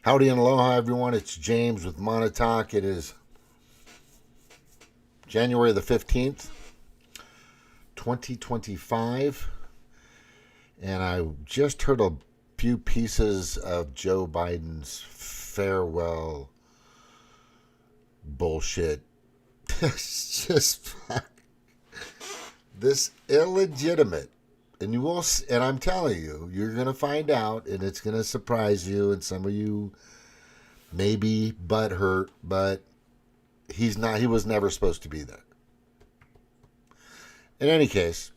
Howdy and aloha, everyone. It's James with Monotalk. It is January the 15th, 2025. And I just heard a few pieces of Joe Biden's farewell bullshit. It's just this illegitimate. And you will, and I'm telling you, you're going to find out, and it's going to surprise you. And some of you may be butthurt, but he's not. He was never supposed to be there. In any case,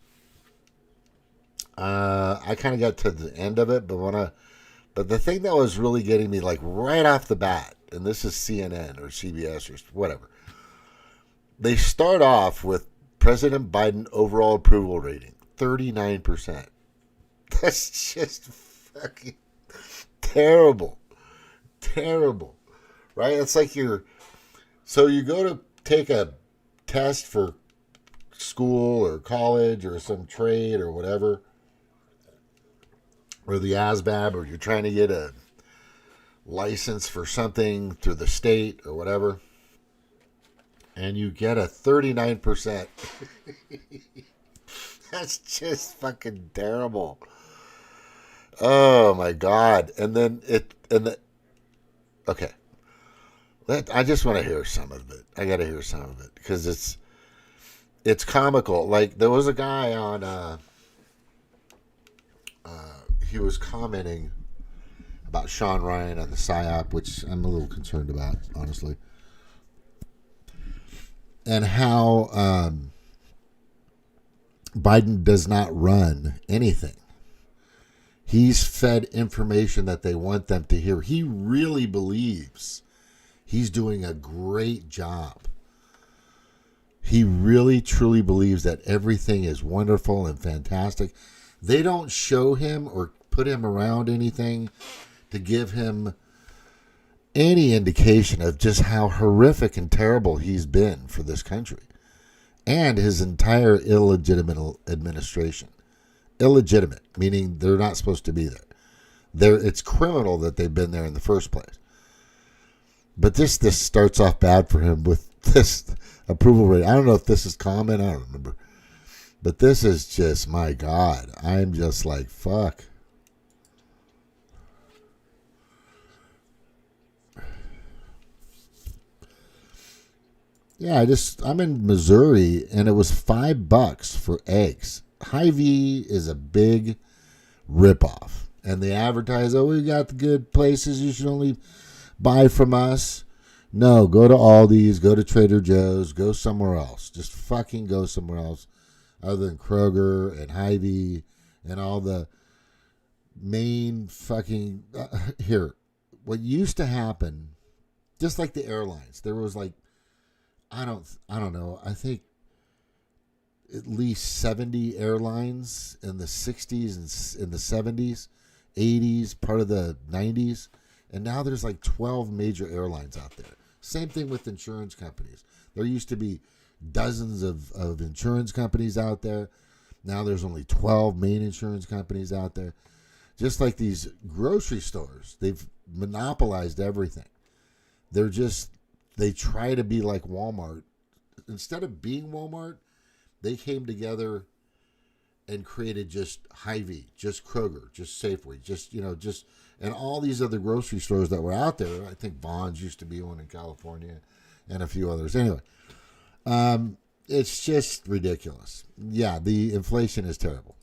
I kind of got to the end of it, but the thing that was really getting me, like right off the bat, and this is CNN or CBS or whatever, they start off with President Biden overall approval rating 39%. That's just fucking terrible, terrible, right? It's like so you go to take a test for school or college or some trade or whatever, or the ASVAB, or you're trying to get a license for something through the state or whatever, and you get a 39%. That's just fucking terrible. Oh my god! Okay. I just want to hear some of it. I got to hear some of it because it's comical. Like there was a guy on. He was commenting about Sean Ryan and the PSYOP, which I'm a little concerned about, honestly, and how Biden does not run anything. He's fed information that they want them to hear. He really believes he's doing a great job. He really, truly believes that everything is wonderful and fantastic. They don't show him or put him around anything to give him any indication of just how horrific and terrible he's been for this country and his entire illegitimate administration. Illegitimate, meaning they're not supposed to be there. It's criminal that they've been there in the first place. But this starts off bad for him with this approval rate. I don't know if this is common. I don't remember. But this is just, my God. I'm just like, fuck. Yeah, I'm in Missouri, and it was $5 for eggs. Hy-Vee is a big ripoff. And they advertise, oh, we got the good places. You should only buy from us. No, go to Aldi's, go to Trader Joe's, go somewhere else. Just fucking go somewhere else other than Kroger and Hy-Vee and all the main fucking... here, what used to happen, just like the airlines, there was like, I don't know, I think at least 70 airlines in the 60s and in the 70s, 80s, part of the 90s. And now there's like 12 major airlines out there. Same thing with insurance companies. There used to be dozens of insurance companies out there. Now there's only 12 main insurance companies out there. Just like these grocery stores, they've monopolized everything. They try to be like Walmart. Instead of being Walmart, they came together and created just Hy-Vee, just Kroger, just Safeway, and all these other grocery stores that were out there. I think Vons used to be one in California and a few others. Anyway, it's just ridiculous. Yeah, the inflation is terrible.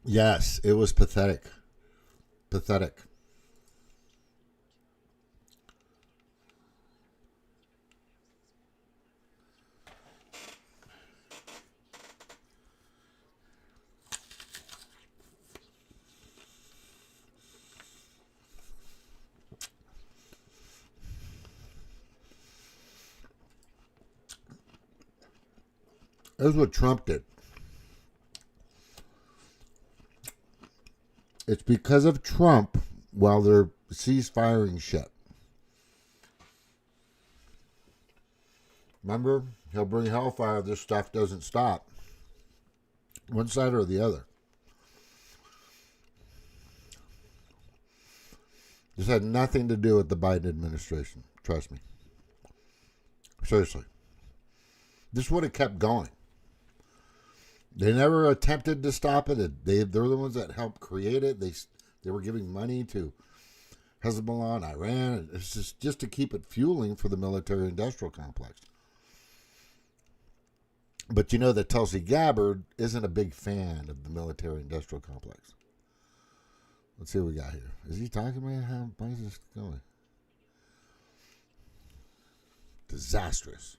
Yes, it was pathetic. Pathetic. That's what Trump did. It's because of Trump while they're ceasefiring shit. Remember, he'll bring hellfire if this stuff doesn't stop. one side or the other. This had nothing to do with the Biden administration. Trust me. Seriously. This would have kept going. They never attempted to stop it. They're the ones that helped create it. They were giving money to Hezbollah and Iran. It's just to keep it fueling for the military-industrial complex. But you know that Tulsi Gabbard isn't a big fan of the military-industrial complex. Let's see what we got here. Is he talking about why is this going? Disastrous.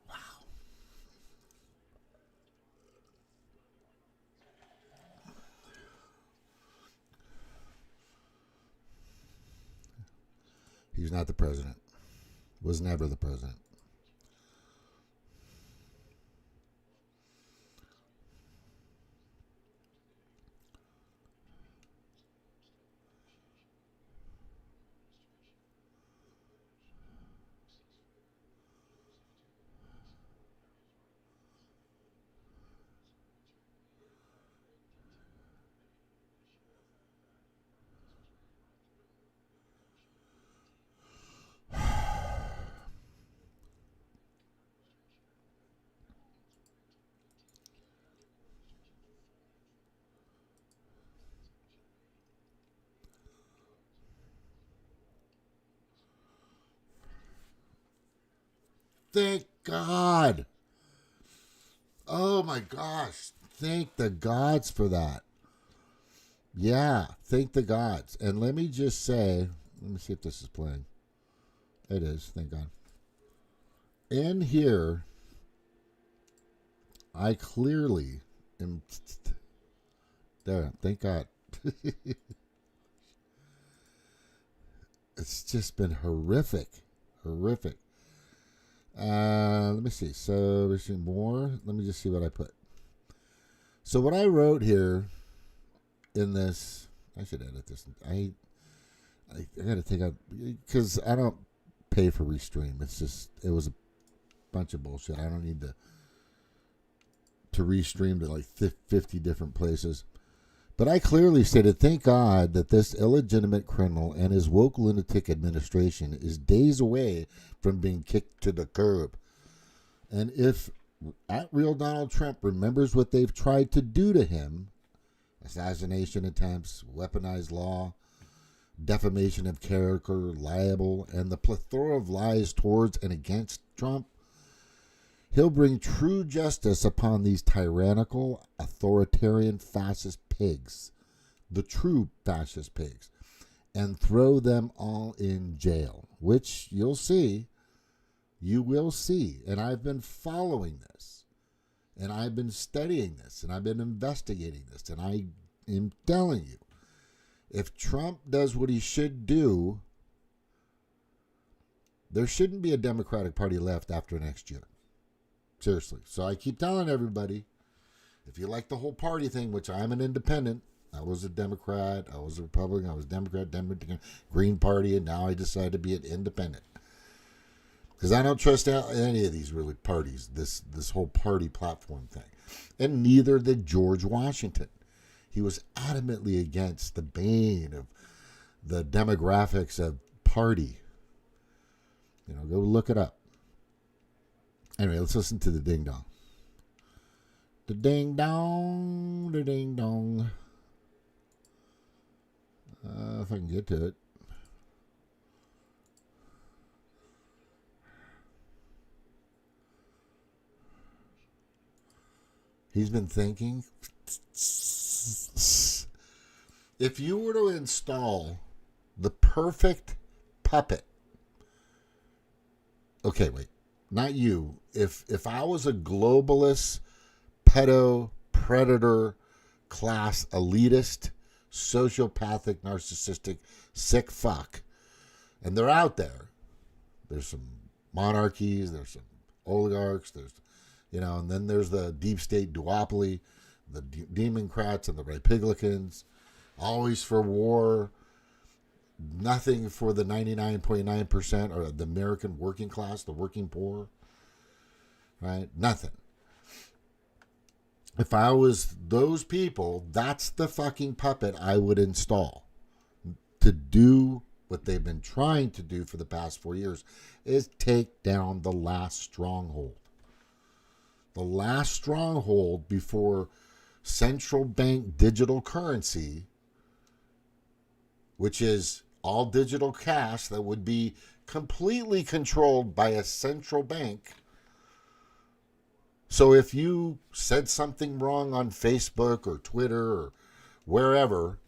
Wow. He's not the president. Was never the president. Thank God. Oh my gosh. Thank the gods for that. Yeah, thank the gods. And let me just say, let me see if this is playing. It is, thank God. In here, I clearly am. There, thank God. It's just been horrific. Horrific. Let me see. So we're seeing more. Let me just see what I put. So what I wrote here in this, I should edit this. I got to take out because I don't pay for Restream. It was a bunch of bullshit. I don't need to restream to like 50 different places. But I clearly stated, thank God that this illegitimate criminal and his woke lunatic administration is days away from being kicked to the curb. And if at real Donald Trump remembers what they've tried to do to him, assassination attempts, weaponized law, defamation of character, libel, and the plethora of lies towards and against Trump, he'll bring true justice upon these tyrannical, authoritarian, fascist pigs, the true fascist pigs, and throw them all in jail, which you'll see. You will see. And I've been following this, and I've been studying this, and I've been investigating this, and I am telling you, if Trump does what he should do, there shouldn't be a Democratic Party left after next year. Seriously. So I keep telling everybody, if you like the whole party thing, which I'm an independent, I was a Democrat, I was a Republican, I was Democrat, Green Party, and now I decided to be an independent. Because I don't trust any of these really parties, this whole party platform thing. And neither did George Washington. He was adamantly against the bane of the demographics of party. You know, go look it up. Anyway, let's listen to the ding dong. The ding dong, the ding dong. If I can get to it. He's been thinking. If you were to install the perfect puppet. Okay, wait. Not you. If I was a globalist, pedo, predator, class, elitist, sociopathic, narcissistic, sick fuck, and they're out there. There's some monarchies, there's some oligarchs, and then there's the deep state duopoly, the Democrats and the Rhipiglians, always for war, nothing for the 99.9% or the American working class, the working poor, right? Nothing. If I was those people, that's the fucking puppet I would install to do what they've been trying to do for the past 4 years, is take down the last stronghold. The last stronghold before central bank digital currency, which is all digital cash that would be completely controlled by a central bank. So if you said something wrong on Facebook or Twitter or wherever,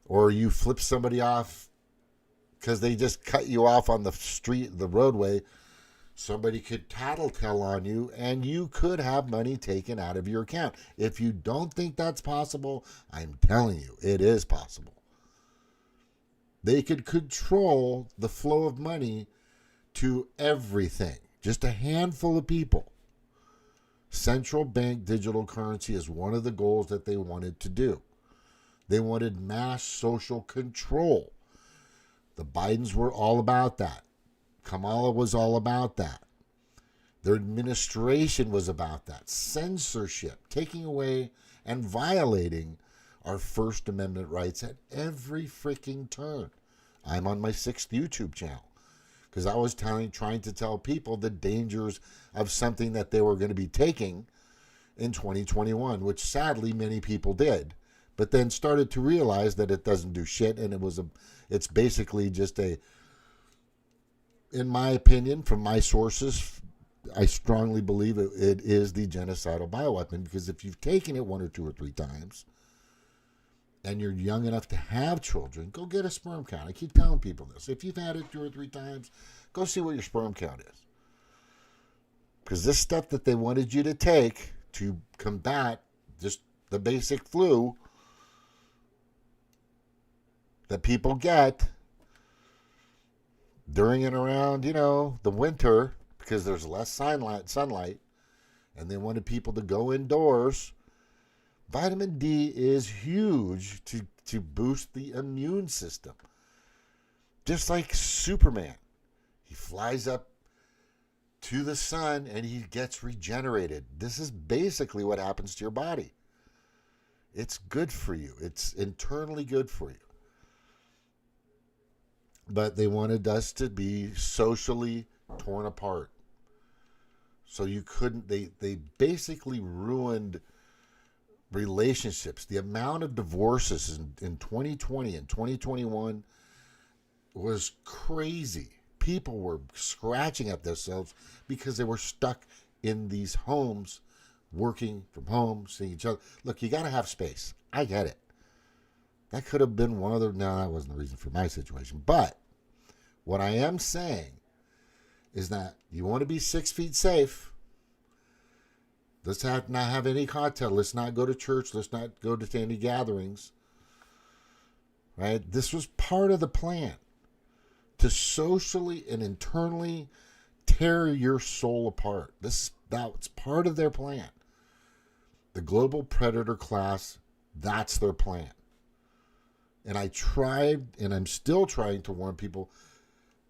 or you flip somebody off because they just cut you off on the street, the roadway, somebody could tattletale on you and you could have money taken out of your account. If you don't think that's possible, I'm telling you, it is possible. They could control the flow of money to everything. Just a handful of people. Central bank digital currency is one of the goals that they wanted to do. They wanted mass social control. The Bidens were all about that. Kamala was all about that. Their administration was about that. Censorship, taking away and violating our First Amendment rights at every freaking turn. I'm on my 6th YouTube channel because I was trying to tell people the dangers of something that they were going to be taking in 2021, which sadly many people did, but then started to realize that it doesn't do shit, and it's basically just in my opinion, from my sources, I strongly believe it is the genocidal bioweapon, because if you've taken it 1 or 2 or 3 times, and you're young enough to have children, go get a sperm count. I keep telling people this. If you've had it 2 or 3 times, go see what your sperm count is. Because this stuff that they wanted you to take to combat just the basic flu that people get during and around, the winter, because there's less sunlight, and they wanted people to go indoors. Vitamin D is huge to boost the immune system. Just like Superman. He flies up to the sun and he gets regenerated. This is basically what happens to your body. It's good for you. It's internally good for you. But they wanted us to be socially torn apart. So you couldn't, they basically ruined relationships. The amount of divorces in 2020 and 2021 was crazy. People were scratching at themselves because they were stuck in these homes, working from home, seeing each other. Look, you got to have space. I get it. That could have been one of the... No, that wasn't the reason for my situation. But what I am saying is that you want to be 6 feet safe. Let's not have any contact. Let's not go to church. Let's not go to any gatherings. Right? This was part of the plan. To socially and internally tear your soul apart. That's part of their plan. The global predator class, that's their plan. And I tried, and I'm still trying to warn people,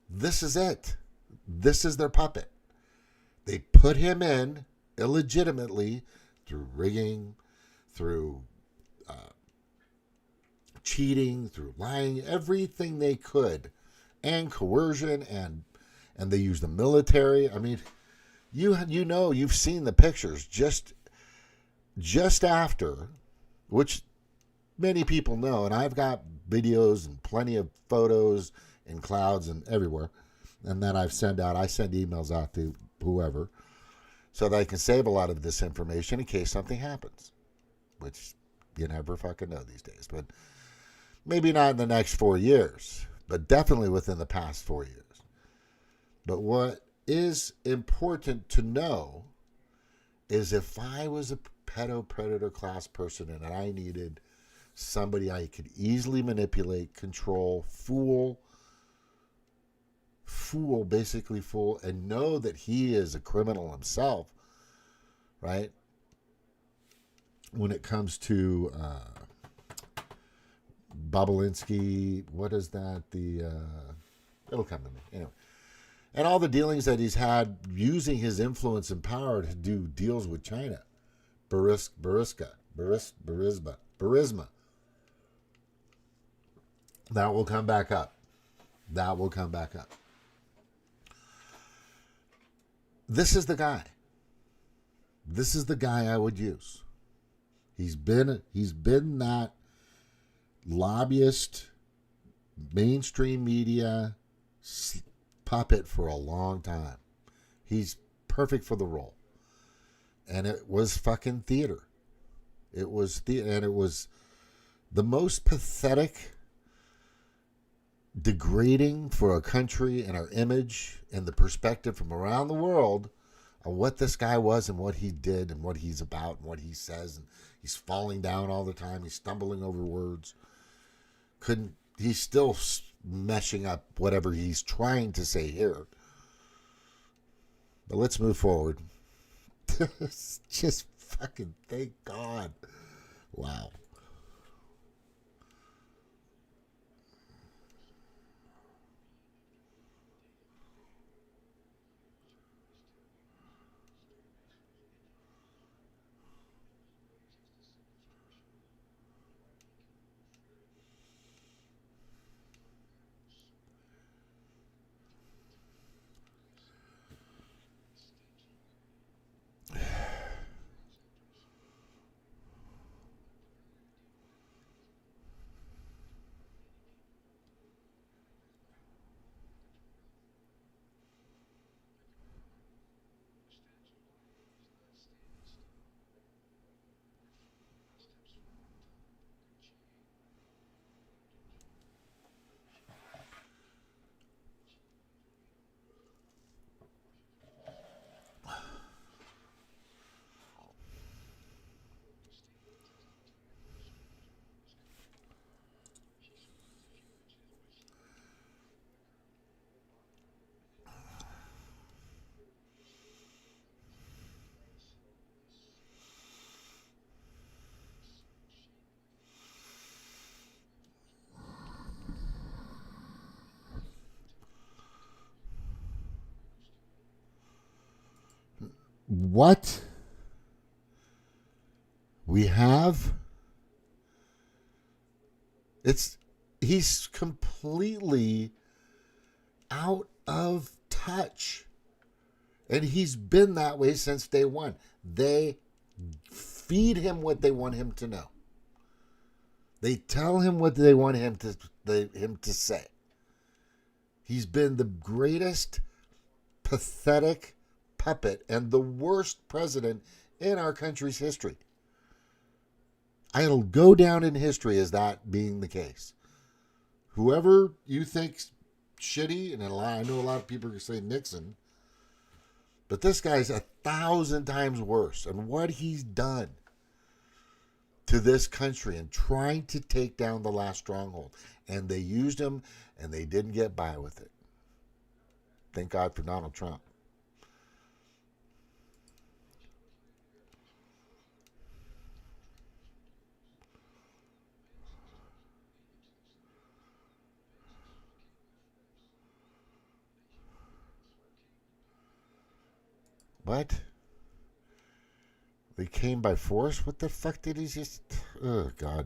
this is it. This is their puppet. They put him in illegitimately through rigging, through cheating, through lying, everything they could, and coercion, and they used the military. I mean, you've seen the pictures just after, which many people know, and I've got videos and plenty of photos in clouds and everywhere, and then I send emails out to whoever, so that I can save a lot of this information in case something happens, which you never fucking know these days. But maybe not in the next 4 years, but definitely within the past 4 years. But what is important to know is if I was a pedo-predator class person and I needed somebody I could easily manipulate, control, fool, and know that he is a criminal himself, right? When it comes to Bobulinski, what is that? It'll come to me. Anyway. And all the dealings that he's had using his influence and power to do deals with China. Burisma. That will come back up. That will come back up. This is the guy. This is the guy I would use. He's been that lobbyist, mainstream media puppet for a long time. He's perfect for the role. And it was fucking theater. It was and it was the most pathetic, degrading for a country and our image and the perspective from around the world of what this guy was and what he did and what he's about and what he says. And he's falling down all the time. He's stumbling over words. He's still meshing up whatever he's trying to say here. But let's move forward. Just fucking thank God. Wow. What we have, he's completely out of touch. And he's been that way since day one. They feed him what they want him to know. They tell him what they want him to say. He's been the greatest pathetic puppet and the worst president in our country's history. I'll go down in history as that being the case. Whoever you think's shitty, and I know a lot of people are say Nixon, but this guy's 1,000 times worse. And what he's done to this country and trying to take down the last stronghold. And they used him and they didn't get by with it. Thank God for Donald Trump. What? They came by force? What the fuck did he just... Oh, God.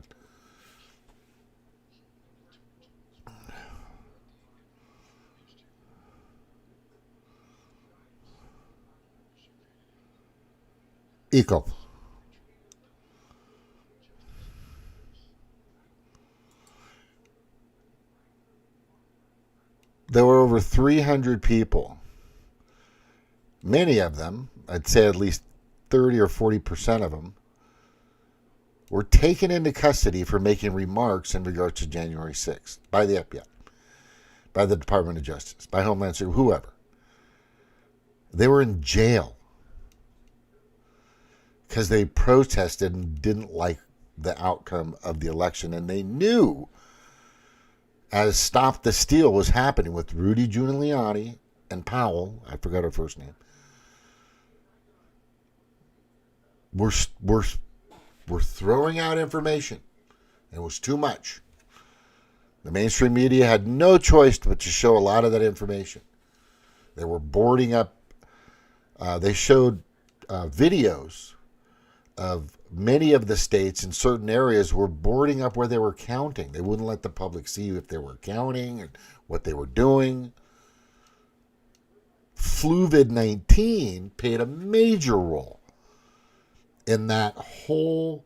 Equal. There were over 300 people. Many of them, I'd say at least 30 or 40% of them, were taken into custody for making remarks in regards to January 6th by the FBI, by the Department of Justice, by Homeland Security, whoever. They were in jail because they protested and didn't like the outcome of the election. And they knew as Stop the Steal was happening with Rudy Giuliani and Powell, I forgot her first name, we're throwing out information. It was too much. The mainstream media had no choice but to show a lot of that information. They were boarding up. They showed videos of many of the states in certain areas were boarding up where they were counting. They wouldn't let the public see if they were counting and what they were doing. Fluvid-19 played a major role in that whole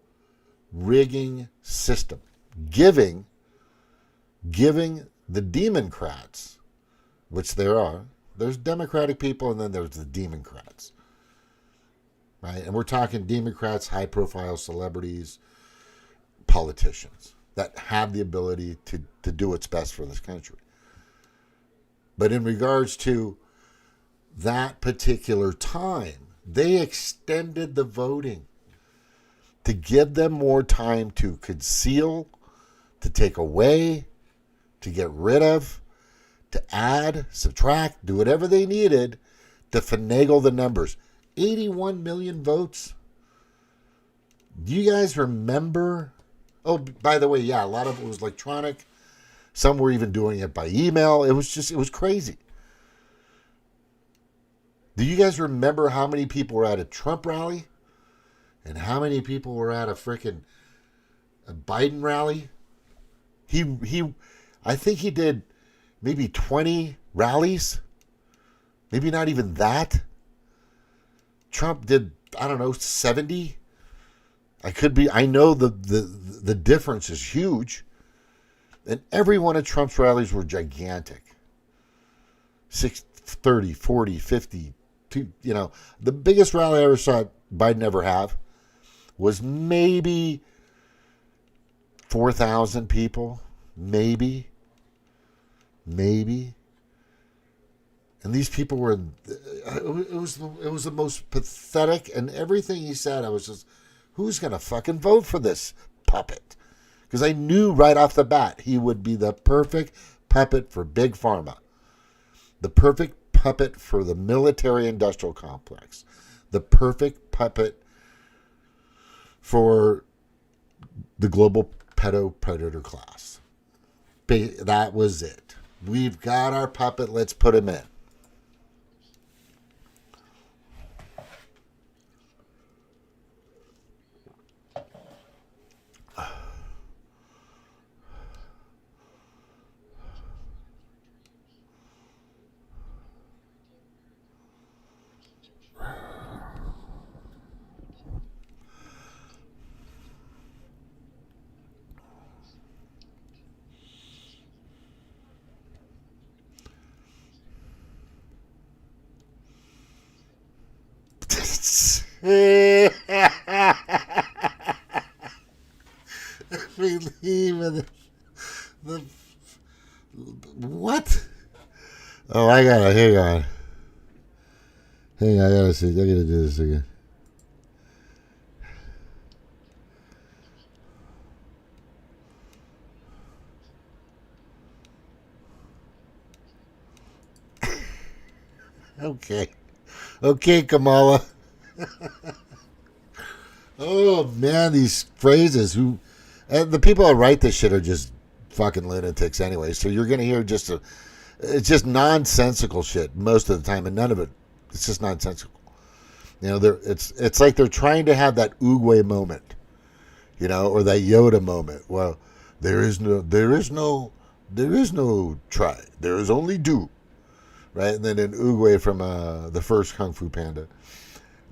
rigging system, giving the Democrats, which there are, there's Democratic people and then there's the Democrats, right? And we're talking Democrats, high-profile celebrities, politicians that have the ability to do what's best for this country. But in regards to that particular time, they extended the voting to give them more time to conceal, to take away, to get rid of, to add, subtract, do whatever they needed to finagle the numbers. 81 million votes. Do you guys remember? Oh, by the way, yeah, a lot of it was electronic. Some were even doing it by email. It was crazy. Do you guys remember how many people were at a Trump rally? And how many people were at a Biden rally? I think he did maybe 20 rallies. Maybe not even that. Trump did, I don't know, 70. I know the difference is huge. And every one of Trump's rallies were gigantic. 30, 40, 50. The biggest rally I ever saw Biden ever have was maybe 4,000 people. Maybe. And these people were, it was the most pathetic, and everything he said, I was just, who's going to fucking vote for this puppet? Because I knew right off the bat he would be the perfect puppet for Big Pharma. The perfect puppet for the military-industrial complex. The perfect puppet for the global pedo-predator class. That was it. We've got our puppet. Let's put him in. What? Oh, I gotta, hang on. I gotta see. I gotta do this again. Okay, Kamala. Oh man, these phrases. And the people that write this shit are just fucking lunatics anyway. So you're gonna hear it's just nonsensical shit most of the time, and none of it's just nonsensical. It's like they're trying to have that Oogway moment, or that Yoda moment. Well, there is no try. There is only do, right? And then in Oogway from the first Kung Fu Panda,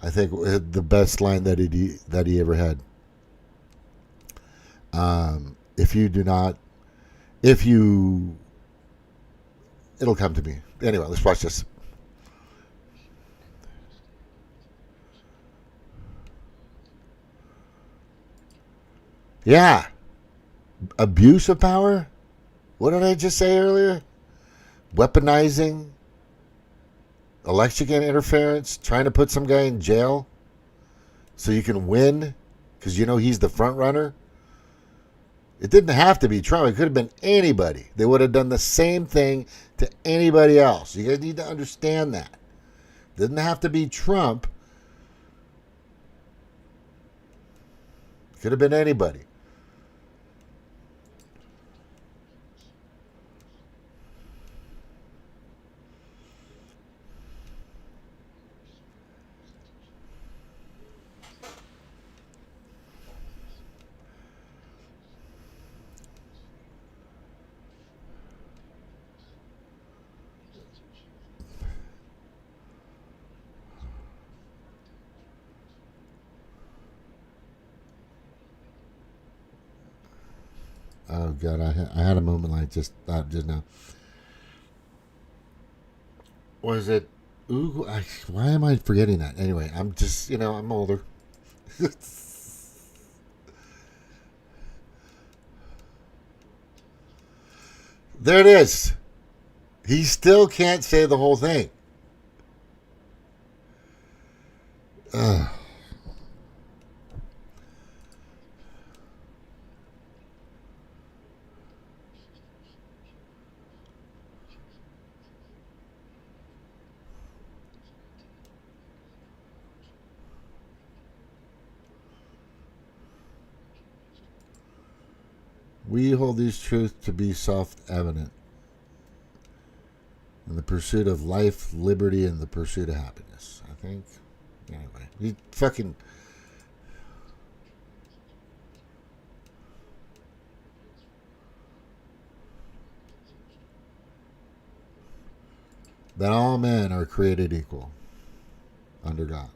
I think the best line that he ever had. It'll come to me. Anyway, let's watch this. Yeah. Abuse of power? What did I just say earlier? Weaponizing, election interference, trying to put some guy in jail so you can win because he's the front runner. It didn't have to be Trump. It could have been anybody. They would have done the same thing to anybody else. You guys need to understand that. It didn't have to be Trump. It could have been anybody. Oh God, I had a moment like just now. Was it? Ooh, why am I forgetting that? Anyway, I'm just I'm older. There it is. He still can't say the whole thing. Ugh. We hold these truths to be self-evident in the pursuit of life, liberty, and the pursuit of happiness. I think. Anyway, he fucking. That all men are created equal under God.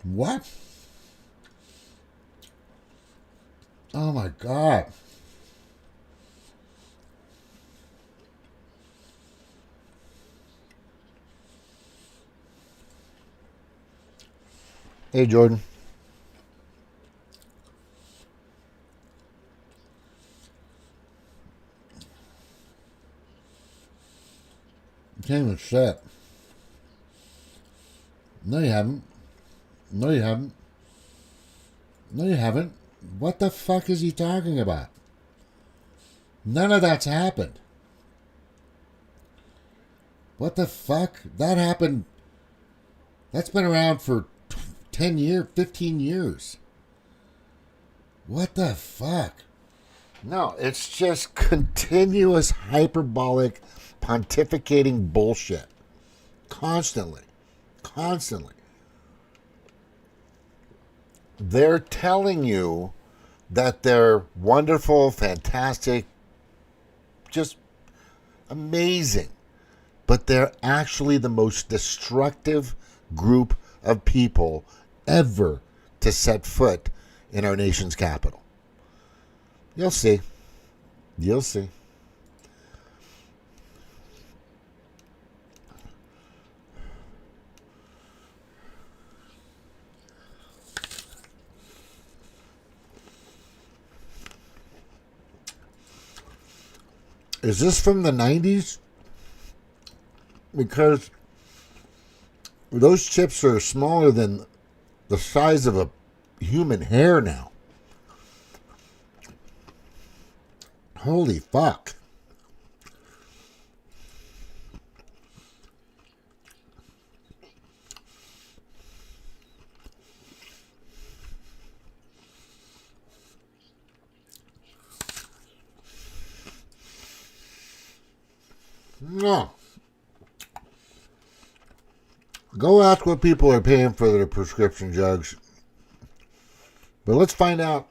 What? Oh my God. Hey, Jordan. You can't even say it. No, you haven't. No, you haven't. No, you haven't. What the fuck is he talking about? None of that's happened. What the fuck? That happened. That's been around for 10 years, 15 years. What the fuck? No, it's just continuous hyperbolic pontificating bullshit. Constantly. Constantly. They're telling you that they're wonderful, fantastic, just amazing. But they're actually the most destructive group of people ever to set foot in our nation's capital. You'll see. You'll see. Is this from the 90s? Because those chips are smaller than the size of a human hair now. Holy fuck. No. Go ask what people are paying for their prescription drugs. But let's find out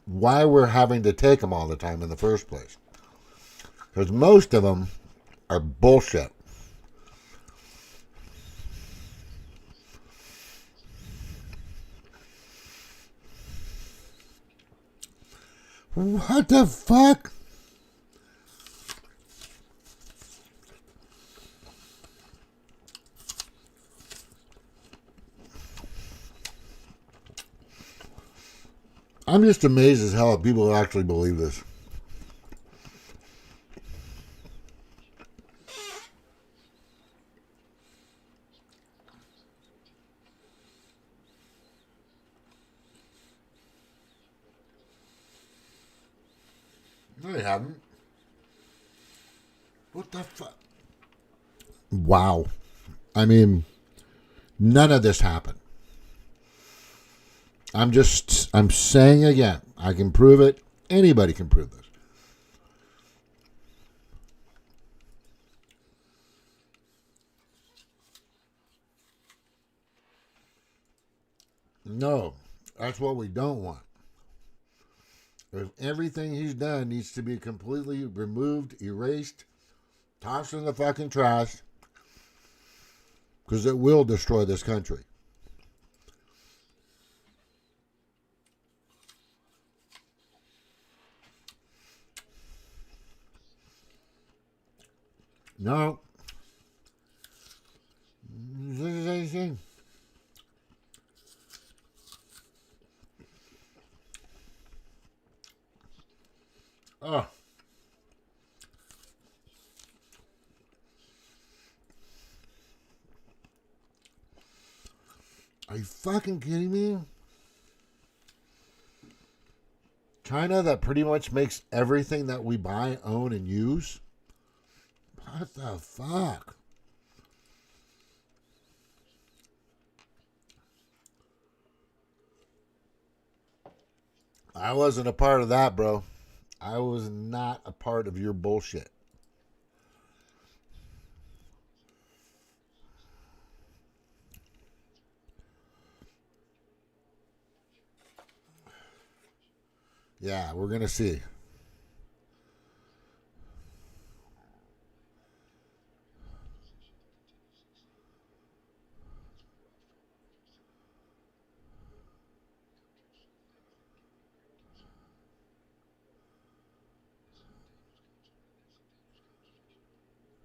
why we're having to take them all the time in the first place. Because most of them are bullshit. What the fuck? I'm just amazed as hell at people who actually believe this. No, you haven't. What the fuck? Wow. I mean, none of this happened. I'm saying again, I can prove it. Anybody can prove this. No, that's what we don't want. Everything he's done needs to be completely removed, erased, tossed in the fucking trash, because it will destroy this country. No. This is anything. Oh. Are you fucking kidding me? China that pretty much makes everything that we buy, own, and use? What the fuck? I wasn't a part of that, bro. I was not a part of your bullshit. Yeah, we're going to see.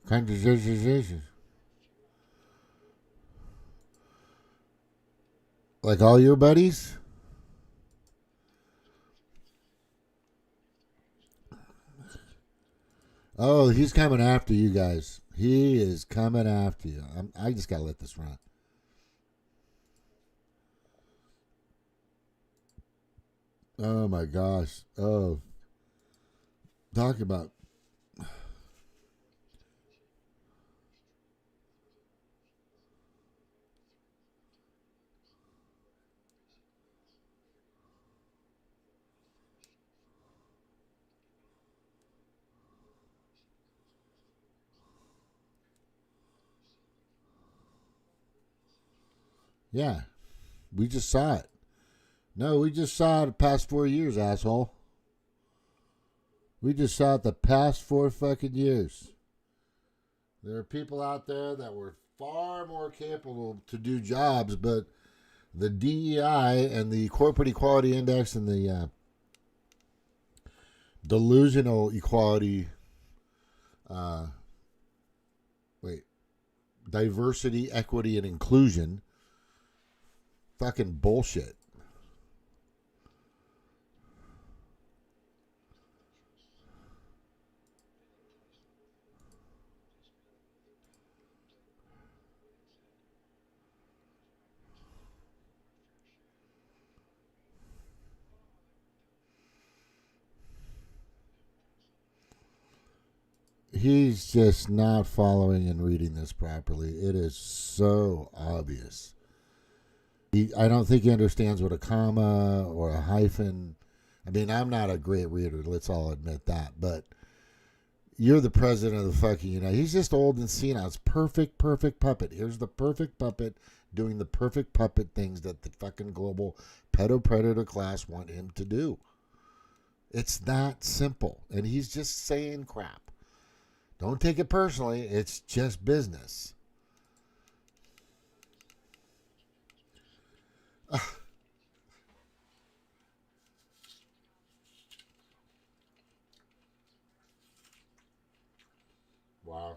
Conversation. Like all your buddies? Oh, he's coming after you guys. He is coming after you. I just got to let this run. Oh my gosh. Oh. Talk about. Yeah. We just saw it. No, we just saw it the past 4 years, asshole. We just saw it the past 4 fucking years. There are people out there that were far more capable to do jobs, but the DEI and the Corporate Equality Index and the delusional equality, uh, wait, diversity, equity, and inclusion, fucking bullshit. He's just not following and reading this properly. It is so obvious. I don't think he understands what a comma or a hyphen. I mean, I'm not a great reader. Let's all admit that. But you're the president of the fucking United. He's just old and senile. It's perfect puppet. Here's the perfect puppet doing the perfect puppet things that the fucking global pedo predator class want him to do. It's that simple. And he's just saying crap. Don't take it personally. It's just business. Wow.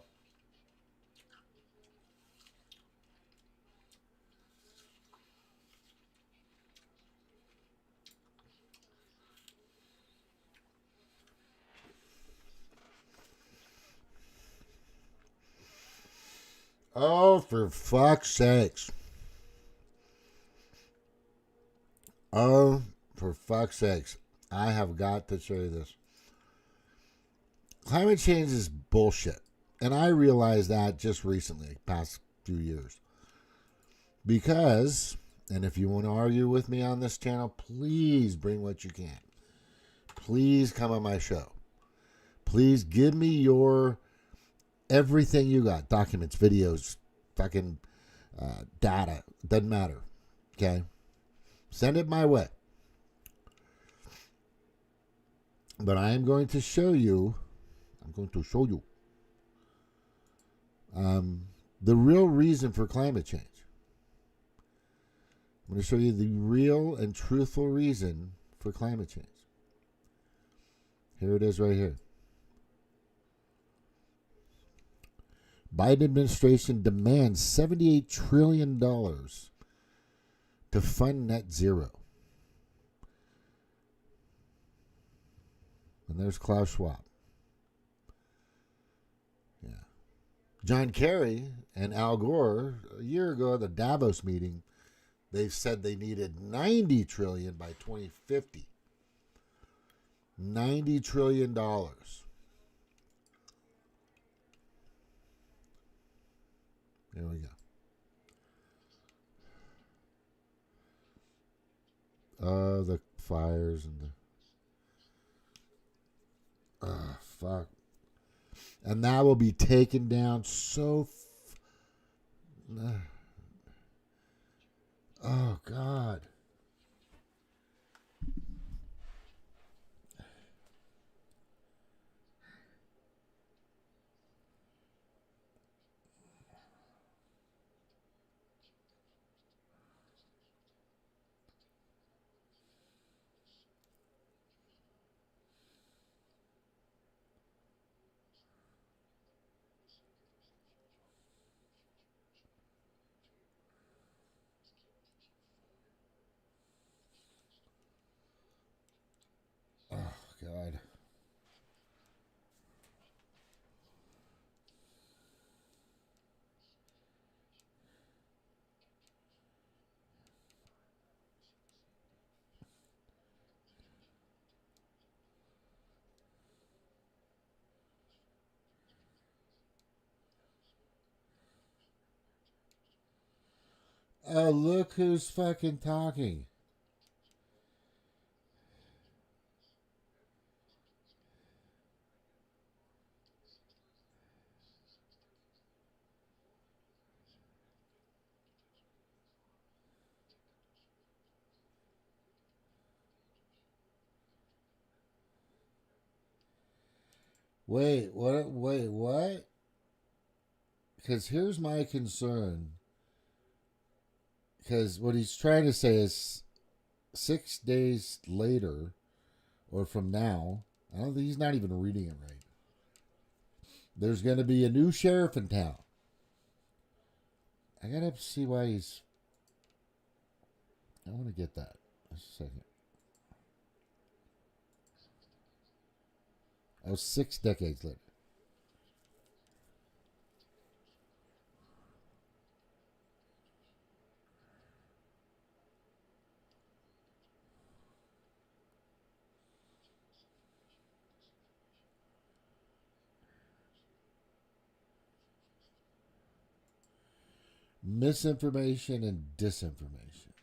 Oh, for fuck's sakes. Oh, for fuck's sakes. I have got to show you this. Climate change is bullshit. And I realized that just recently, past few years. Because, and if you want to argue with me on this channel, please bring what you can. Please come on my show. Please give me your everything you got. Documents, videos, fucking data. Doesn't matter. Okay? Send it my way. But I am going to show you, the real reason for climate change. I'm going to show you the real and truthful reason for climate change. Here it is right here. Biden administration demands $78 trillion to fund net zero. And there's Klaus Schwab. Yeah. John Kerry and Al Gore, a year ago at the Davos meeting, they said they needed $90 trillion by 2050. $90 trillion. There we go. The fires and the... fuck. And that will be taken down so... Oh, God. God. Oh, look who's fucking talking. Wait, what? Wait, what? Because here's my concern. Because what he's trying to say is 6 days later, or from now, I don't think he's not even reading it right. There's going to be a new sheriff in town. I got to see why he's... I want to get that. Just a second. That was 6 decades later. Misinformation and disinformation.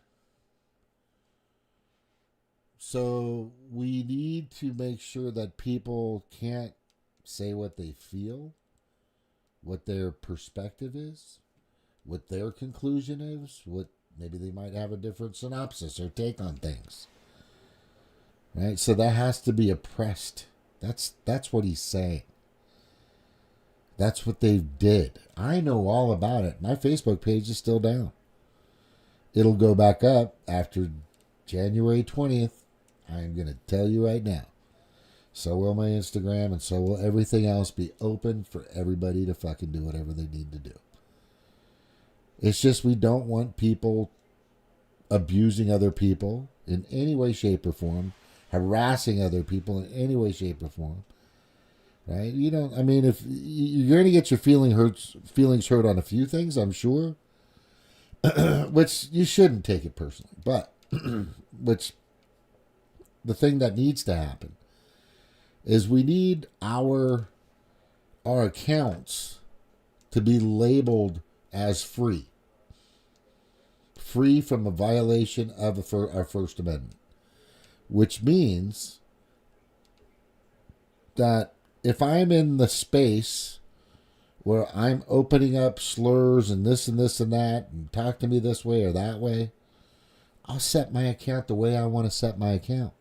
So we need to make sure that people can't say what they feel, what their perspective is, what their conclusion is, what maybe they might have a different synopsis or take on things. Right? So that has to be oppressed. That's what he's saying. That's what they did. I know all about it. My Facebook page is still down. It'll go back up after January 20th. I'm going to tell you right now. So will my Instagram, and so will everything else be open for everybody to fucking do whatever they need to do. It's just we don't want people abusing other people in any way, shape, or form, harassing other people in any way, shape, or form. Right? You know, I mean, if you're going to get your feelings hurt on a few things, I'm sure, which you shouldn't take it personally, but which the thing that needs to happen is we need our accounts to be labeled as free. Free from a violation of our First Amendment. Which means that if I'm in the space where I'm opening up slurs and this and this and that, and talk to me this way or that way, I'll set my account the way I want to set my account.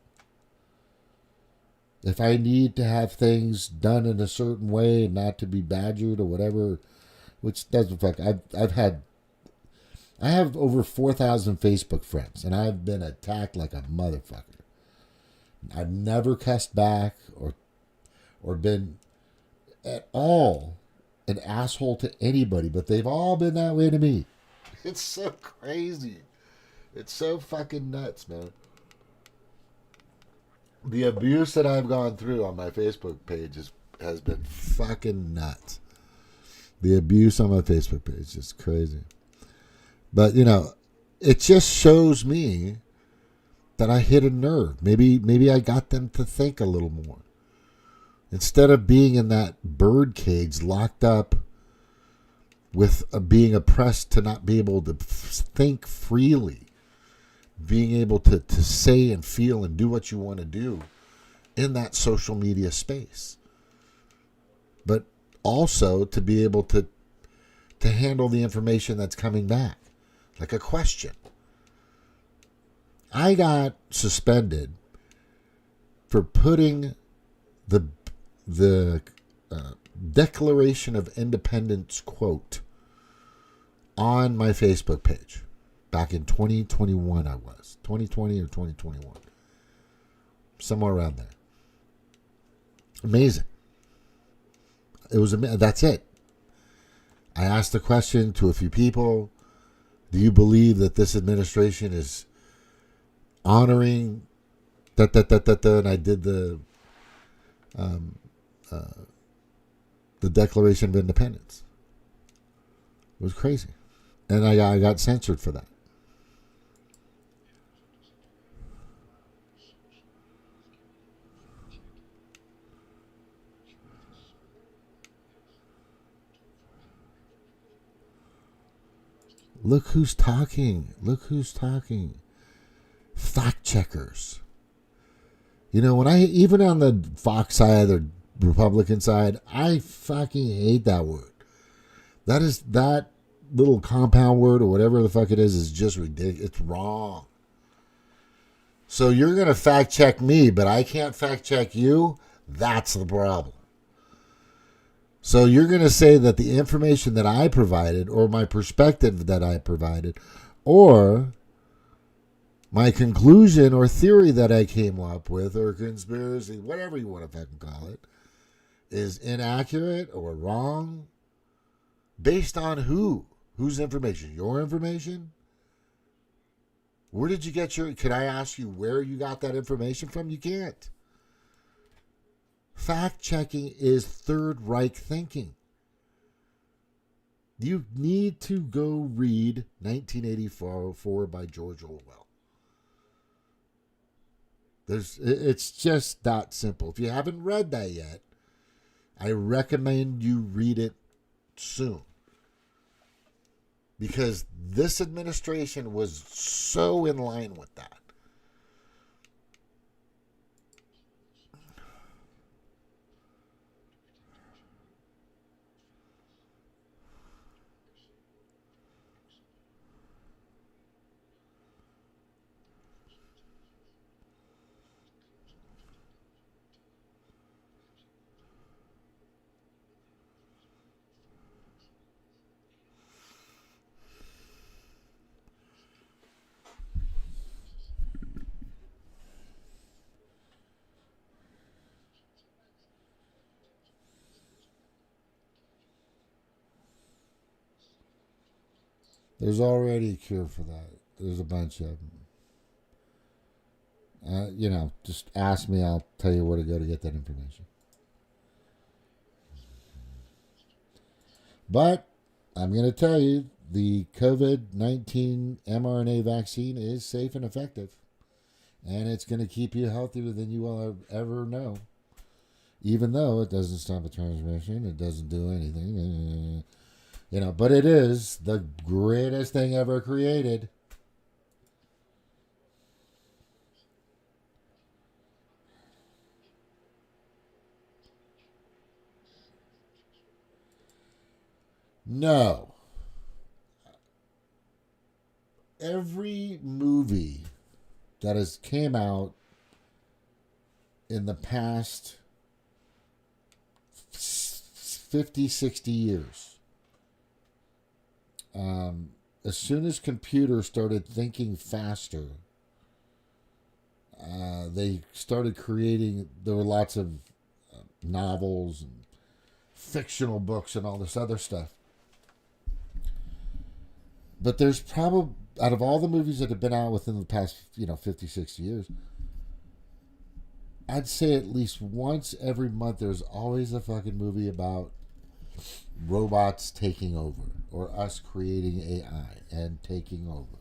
If I need to have things done in a certain way and not to be badgered or whatever, which doesn't fuck. I have over 4,000 Facebook friends, and I've been attacked like a motherfucker. I've never cussed back or been at all an asshole to anybody, but they've all been that way to me. It's so crazy. It's so fucking nuts, man. The abuse that I've gone through on my Facebook page has been fucking nuts. The abuse on my Facebook page is crazy. But, it just shows me that I hit a nerve. Maybe I got them to think a little more. Instead of being in that bird cage locked up with being oppressed to not be able to think freely, being able to say and feel and do what you want to do in that social media space. But also to be able to handle the information that's coming back, like a question. I got suspended for putting the Declaration of Independence quote on my Facebook page. Back in 2021 I was. 2020 or 2021. Somewhere around there. Amazing. That's it. I asked the question to a few people. Do you believe that this administration is honoring and I did the Declaration of Independence. It was crazy. And I got censored for that. Look who's talking. Fact checkers. When even on the Fox side or Republican side, I fucking hate that word. That little compound word or whatever the fuck it is just ridiculous. It's wrong. So you're going to fact check me, but I can't fact check you? That's the problem. So you're going to say that the information that I provided or my perspective that I provided or my conclusion or theory that I came up with or conspiracy, whatever you want to fucking call it, is inaccurate or wrong based on who? Whose information? Your information? Where did you get can I ask you where you got that information from? You can't. Fact checking is Third Reich thinking. You need to go read 1984 by George Orwell. It's just that simple. If you haven't read that yet, I recommend you read it soon. Because this administration was so in line with that. There's already a cure for that. There's a bunch of them. Just ask me. I'll tell you where to go to get that information. But I'm going to tell you, the COVID-19 mRNA vaccine is safe and effective. And it's going to keep you healthier than you will ever know. Even though it doesn't stop the transmission, it doesn't do anything. But it is the greatest thing ever created. No. Every movie that has came out in the past 50, 60 years, as soon as computers started thinking faster, they started creating, there were lots of novels and fictional books and all this other stuff. But there's probably, out of all the movies that have been out within the past, 50, 60 years, I'd say at least once every month there's always a fucking movie about robots taking over or us creating AI and taking over.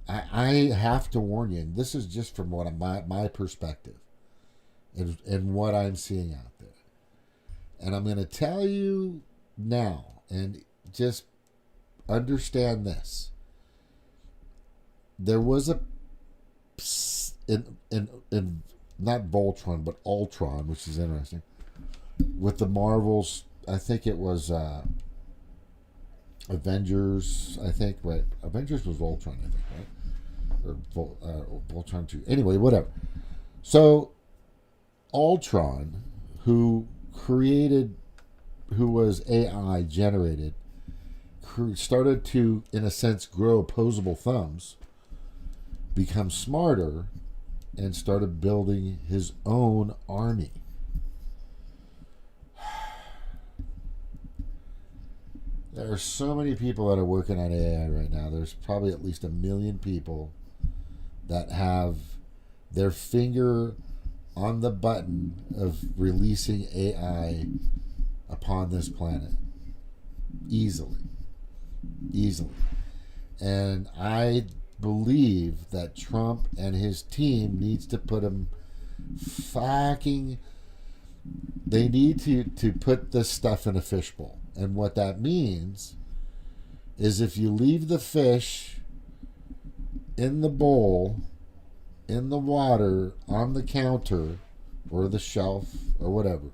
I have to warn you, and this is just from what my perspective and what I'm seeing out there. And I'm going to tell you now, and just understand this. There was in not Voltron, but Ultron, which is interesting, with the Marvels. I think it was Avengers. I think, right? Avengers was Voltron, I think, right? Or Voltron 2. Anyway, whatever. So Ultron, who was AI generated, started to, in a sense, grow opposable thumbs, become smarter, and started building his own army. There are so many people that are working on AI right now. There's probably at least 1 million people that have their finger on the button of releasing AI upon this planet. Easily. And I believe that Trump and his team needs to put him fucking... They need to put this stuff in a fishbowl. And what that means is if you leave the fish in the bowl, in the water, on the counter, or the shelf, or whatever,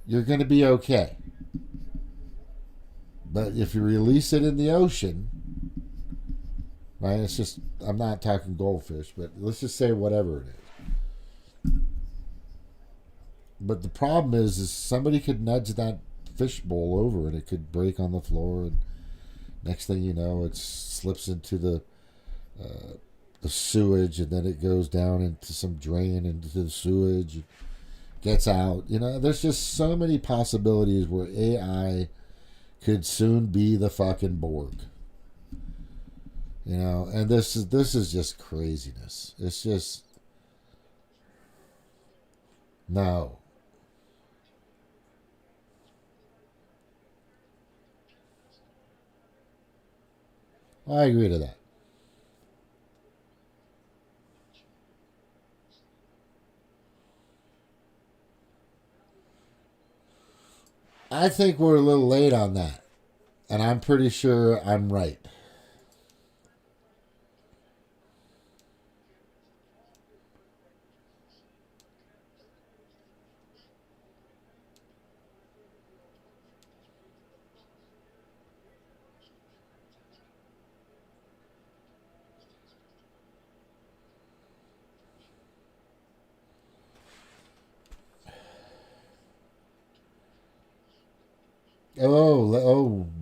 you're going to be okay. But if you release it in the ocean, right, it's just, I'm not talking goldfish, but let's just say whatever it is. But the problem is somebody could nudge that fishbowl over and it could break on the floor, and next thing you know, it slips into the sewage, and then it goes down into some drain into the sewage, gets out. There's just so many possibilities where AI could soon be the fucking Borg. And this is just craziness. It's just no. I agree to that. I think we're a little late on that. And I'm pretty sure I'm right.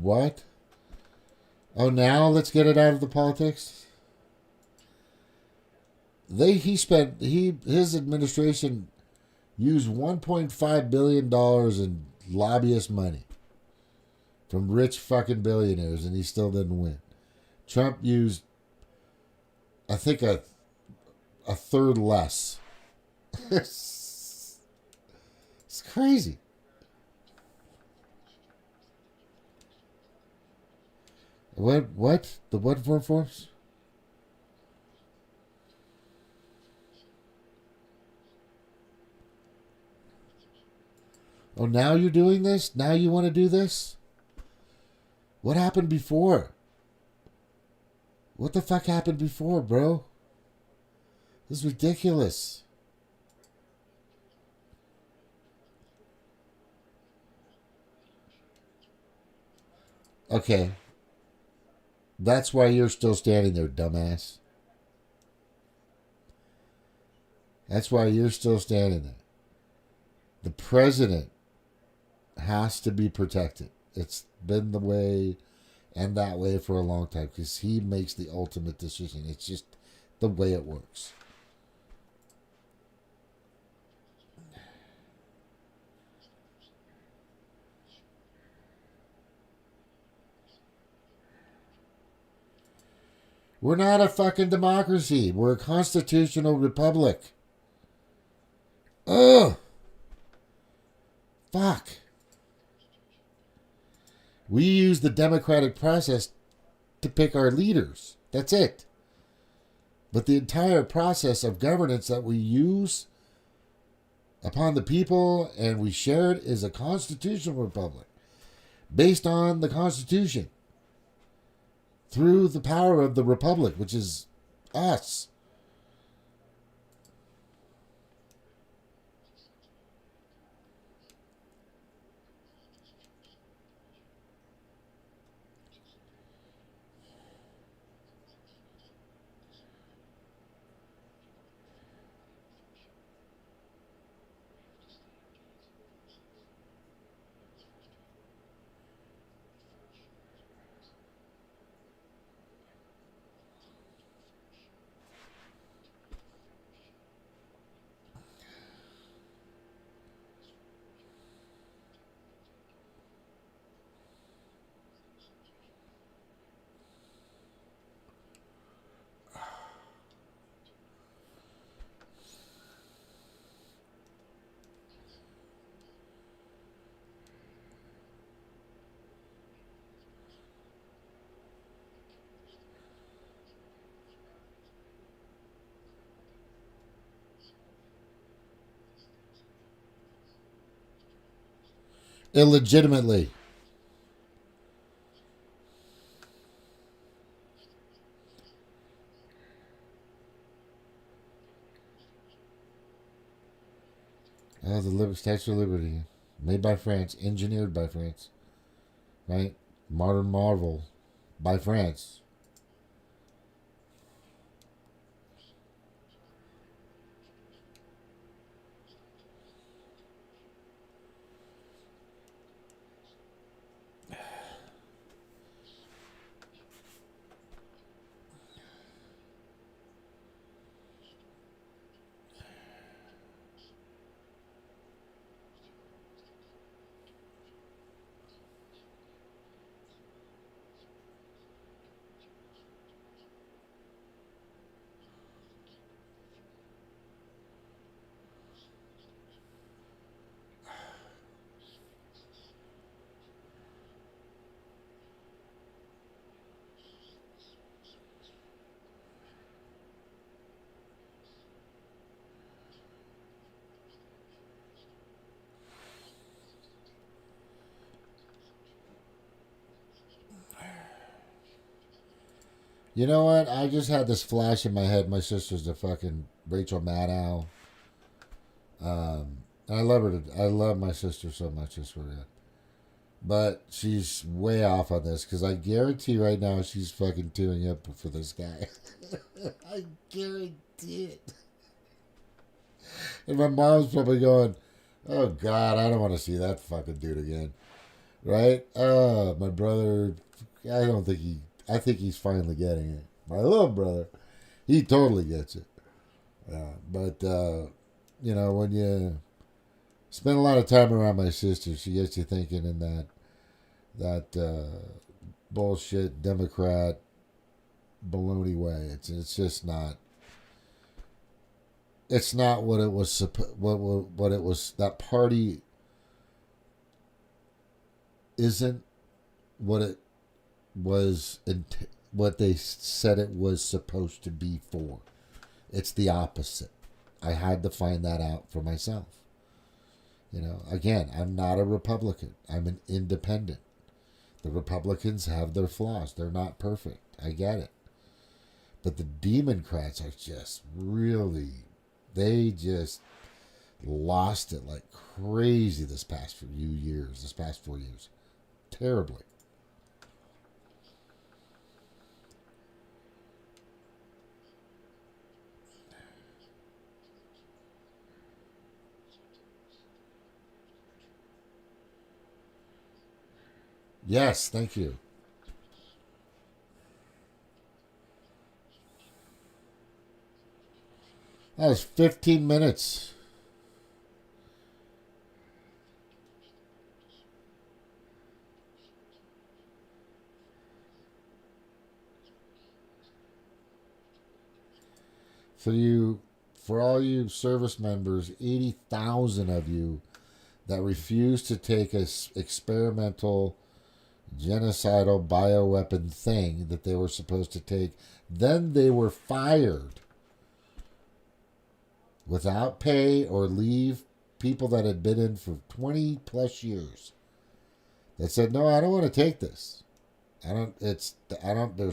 What? Oh, now let's get it out of the politics. His administration used $1.5 billion in lobbyist money from rich fucking billionaires, and he still didn't win. Trump used, I think, a third less. It's crazy. What? The what reforms? Oh, now you're doing this? Now you want to do this? What happened before? What the fuck happened before, bro? This is ridiculous. Okay. That's why you're still standing there, dumbass. That's why you're still standing there. The president has to be protected. It's been the way and that way for a long time because he makes the ultimate decision. It's just the way it works. We're not a fucking democracy. We're a constitutional republic. Ugh. Fuck. We use the democratic process to pick our leaders. That's it. But the entire process of governance that we use upon the people and we share it is a constitutional republic based on the Constitution through the power of the republic, which is us. Illegitimately. The Statue of Liberty. Made by France. Engineered by France. Right? Modern marvel. By France. You know what? I just had this flash in my head. My sister's a fucking Rachel Maddow. And I love her. I love my sister so much. I swear to God. But she's way off on this because I guarantee right now she's fucking tuning up for this guy. I guarantee it. And my mom's probably going, "Oh God, I don't want to see that fucking dude again." Right? My brother, I don't think he. I think he's finally getting it. My little brother, he totally gets it. But when you spend a lot of time around my sister, she gets you thinking in that bullshit Democrat baloney way. It's just not. It's not what it was. What it was. That party isn't what it was. What they said it was supposed to be for. It's the opposite. I had to find that out for myself. Again, I'm not a Republican. I'm an independent. The Republicans have their flaws. They're not perfect. I get it. But the Democrats are just really, they just lost it like crazy this past 4 years. Terribly. Yes, thank you. That was 15 minutes. For all you service members, 80,000 of you that refused to take a experimental genocidal bioweapon thing that they were supposed to take, then they were fired without pay or leave. People that had been in for 20 plus years that said, no, I don't want to take this. There's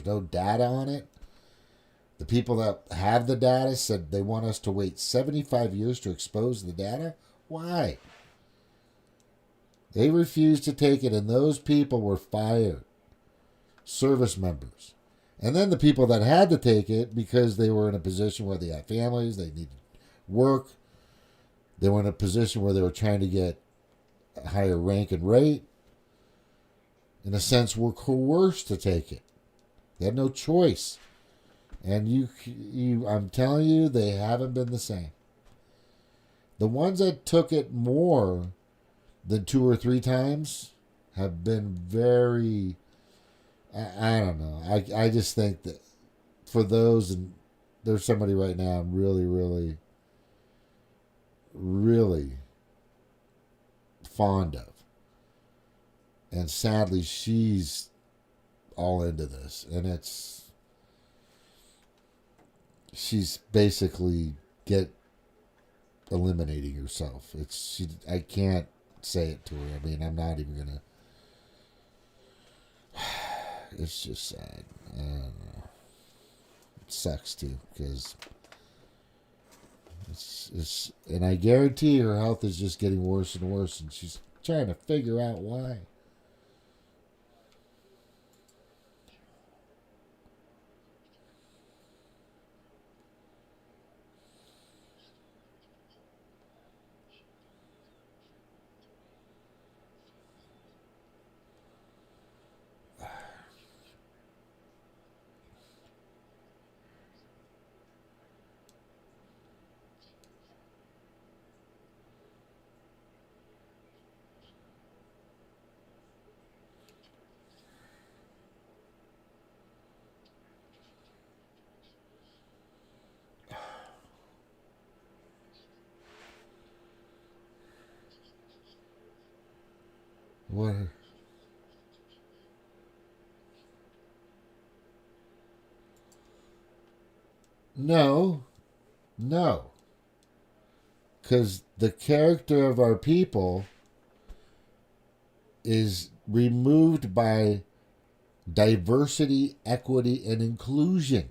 no data on it. The people that have the data said they want us to wait 75 years to expose the data. Why? They refused to take it, and those people were fired. Service members. And then the people that had to take it because they were in a position where they had families, they needed work, they were in a position where they were trying to get a higher rank and rate, in a sense, were coerced to take it. They had no choice. And I'm telling you, they haven't been the same. The ones that took it more than 2 or 3 times have been very, I don't know. I just think that for those, and there's somebody right now I'm really, really, really fond of. And sadly, she's all into this. And she's basically eliminating herself. I can't say it to her. I mean, I'm not even gonna. It's just sad. I don't know. It sucks too because it's and I guarantee her health is just getting worse and worse, and she's trying to figure out why. What? No, no. Because the character of our people is removed by diversity, equity, and inclusion.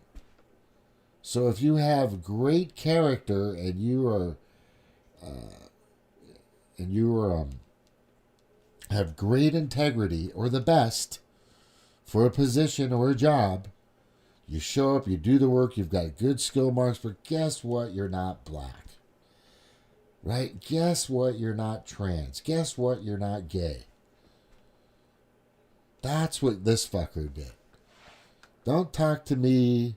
So if you have great character and you have great integrity or the best for a position or a job, you show up, you do the work, you've got good skill marks, but guess what? You're not black. Right? Guess what? You're not trans. Guess what? You're not gay. That's what this fucker did. Don't talk to me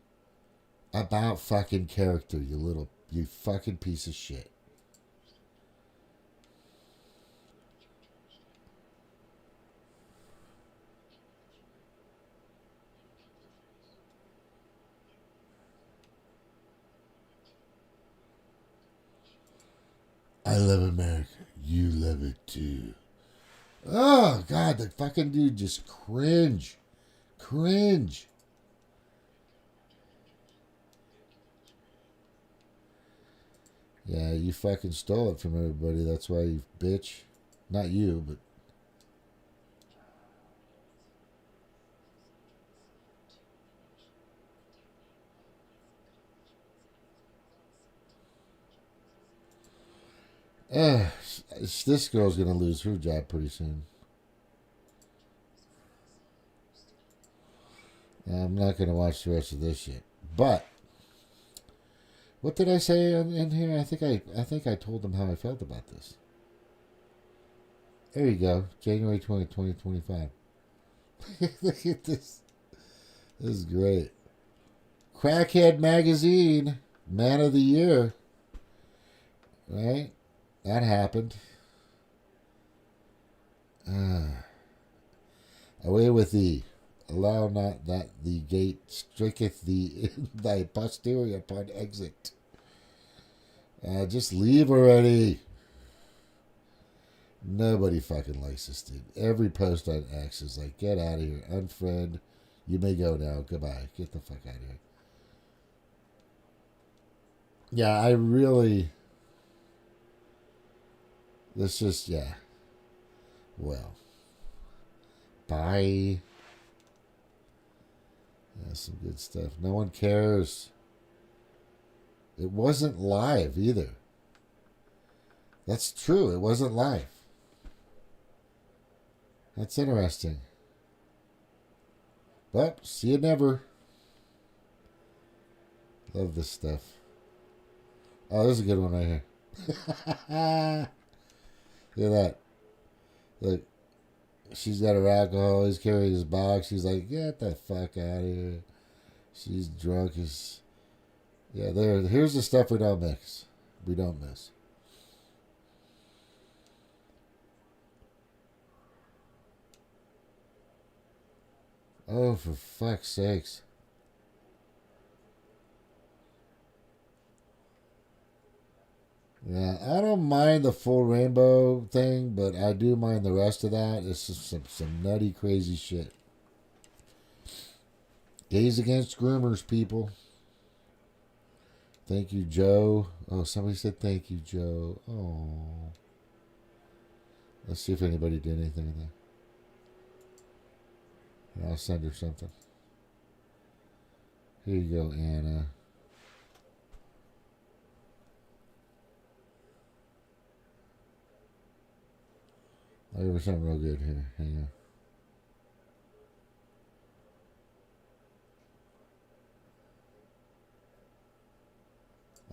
about fucking character, you fucking piece of shit. I love America. You love it too. Oh, God, the fucking dude just cringe. Cringe. Yeah, you fucking stole it from everybody. That's why you bitch. Not you, but this girl's gonna lose her job pretty soon. I'm not gonna watch the rest of this shit. But what did I say in here? I think I told them how I felt about this. There you go, January 20th, 2025. Look at this. This is great. Crackhead Magazine, Man of the Year. Right? That happened. Away with thee. Allow not that the gate stricketh thee in thy posterior upon exit. Just leave already. Nobody fucking likes this dude. Every post on X is like, get out of here. Unfriend. You may go now. Goodbye. Get the fuck out of here. Yeah, I really... This just, yeah. Well. Bye. Yeah, some good stuff. No one cares. It wasn't live either. That's true. It wasn't live. That's interesting. But, see you never. Love this stuff. Oh, there's a good one right here. Look at that. Look. She's got her alcohol. He's carrying his box. She's like, get the fuck out of here. She's drunk as... Yeah, there. Here's the stuff we don't mix. We don't miss. Oh, for fuck's sakes. Yeah, I don't mind the full rainbow thing, but I do mind the rest of that. It's just some nutty, crazy shit. Gays against groomers, people. Thank you, Joe. Oh, somebody said thank you, Joe. Oh. Let's see if anybody did anything there. Yeah, I'll send her something. Here you go, Anna. I'll give her something real good here. Hang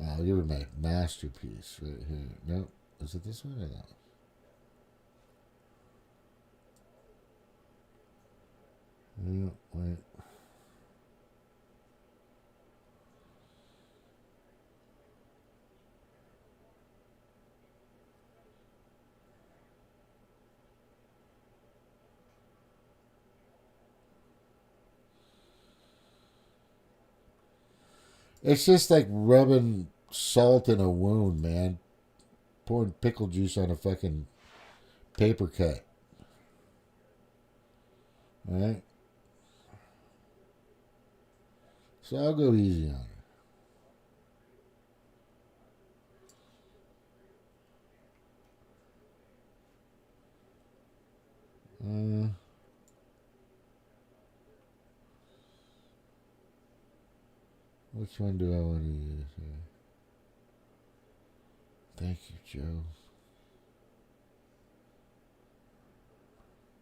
on. I'll give her my masterpiece right here. Nope. Is it this one or that one? No, wait. It's just like rubbing salt in a wound, man. Pouring pickle juice on a fucking paper cut. Alright? So I'll go easy on her. Which one do I want to use here? Thank you, Joe.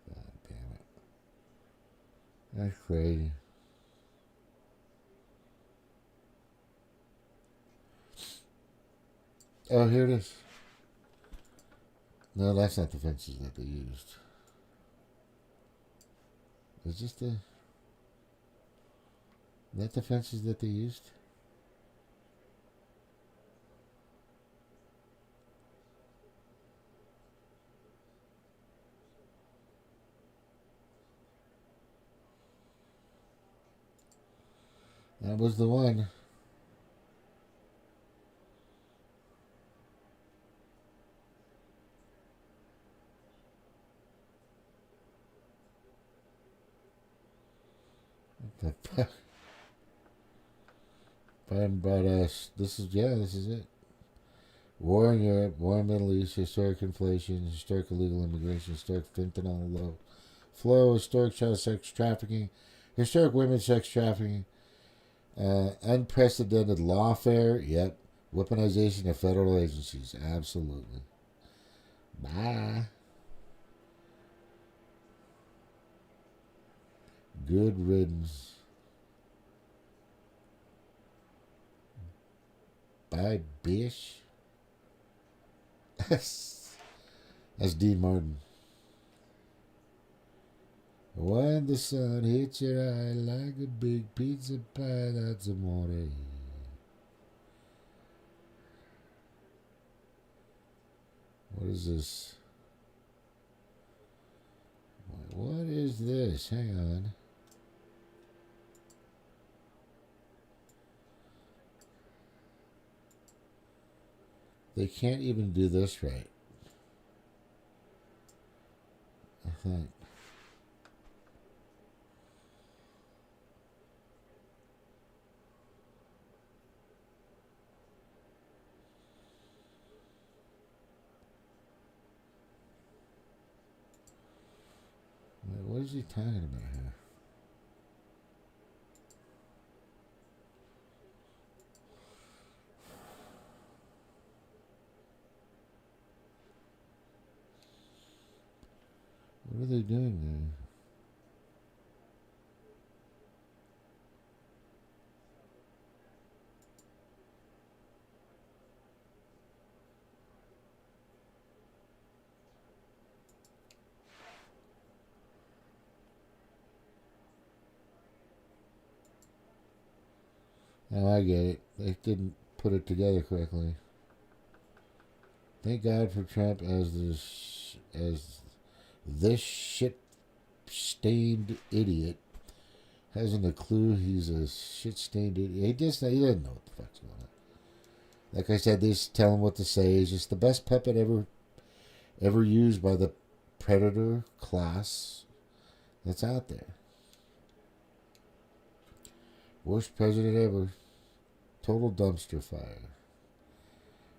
God damn it. That's crazy. Oh, here it is. No, that's not the fences that they used. Is this the... Is that the fences that they used? That was the one. What the fuck? Biden brought us. This is it. War in Europe, war in the Middle East, historic inflation, historic illegal immigration, historic fentanyl low flow, historic child sex trafficking, historic women's sex trafficking, unprecedented lawfare, yep, weaponization of federal agencies, absolutely. Bye. Good riddance. Bye, bish. That's Dean Martin. When the sun hits your eye like a big pizza pie, that's amore. What is this? What is this? Hang on. They can't even do this right. I think. What is he talking about here? What are they doing there? Oh, I get it. They didn't put it together correctly. Thank God for Trump as this shit-stained idiot hasn't a clue he's a shit-stained idiot. He doesn't know what the fuck's going on. Like I said, they just tell him what to say. He's just the best puppet ever used by the predator class that's out there. Worst president ever. Total dumpster fire.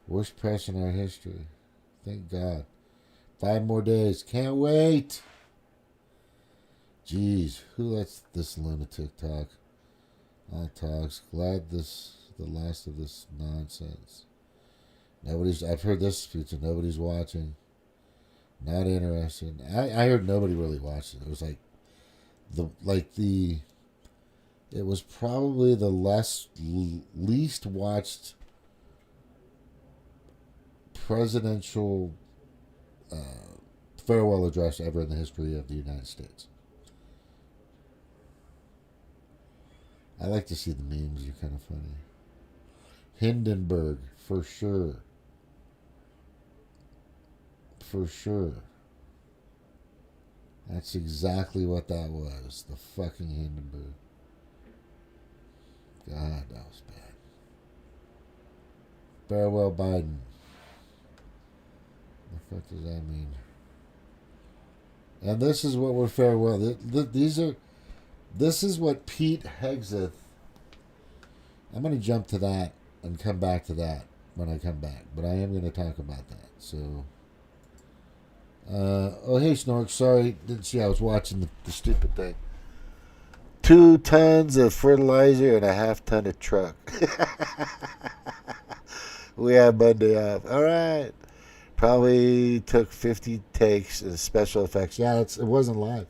Worst press in our history. Thank God. 5 more days. Can't wait. Jeez, who lets this lunatic talk? All talks. Glad the last of this nonsense. I've heard this speech and nobody's watching. Not interested. I heard nobody really watched it. It was it was probably the least watched presidential farewell address ever in the history of the United States. I like to see the memes. They're kind of funny. Hindenburg, for sure. For sure. That's exactly what that was. The fucking Hindenburg. God, that was bad. Farewell, Biden. What the fuck does that mean? And this is what we're farewell. This is what Pete Hegseth. I'm going to jump to that and come back to that when I come back. But I am going to talk about that. So, oh hey Snork, sorry, didn't see I was watching the stupid thing. 2 tons of fertilizer and a half ton of truck. We have Monday off. All right. Probably took 50 takes and special effects. Yeah, it wasn't live.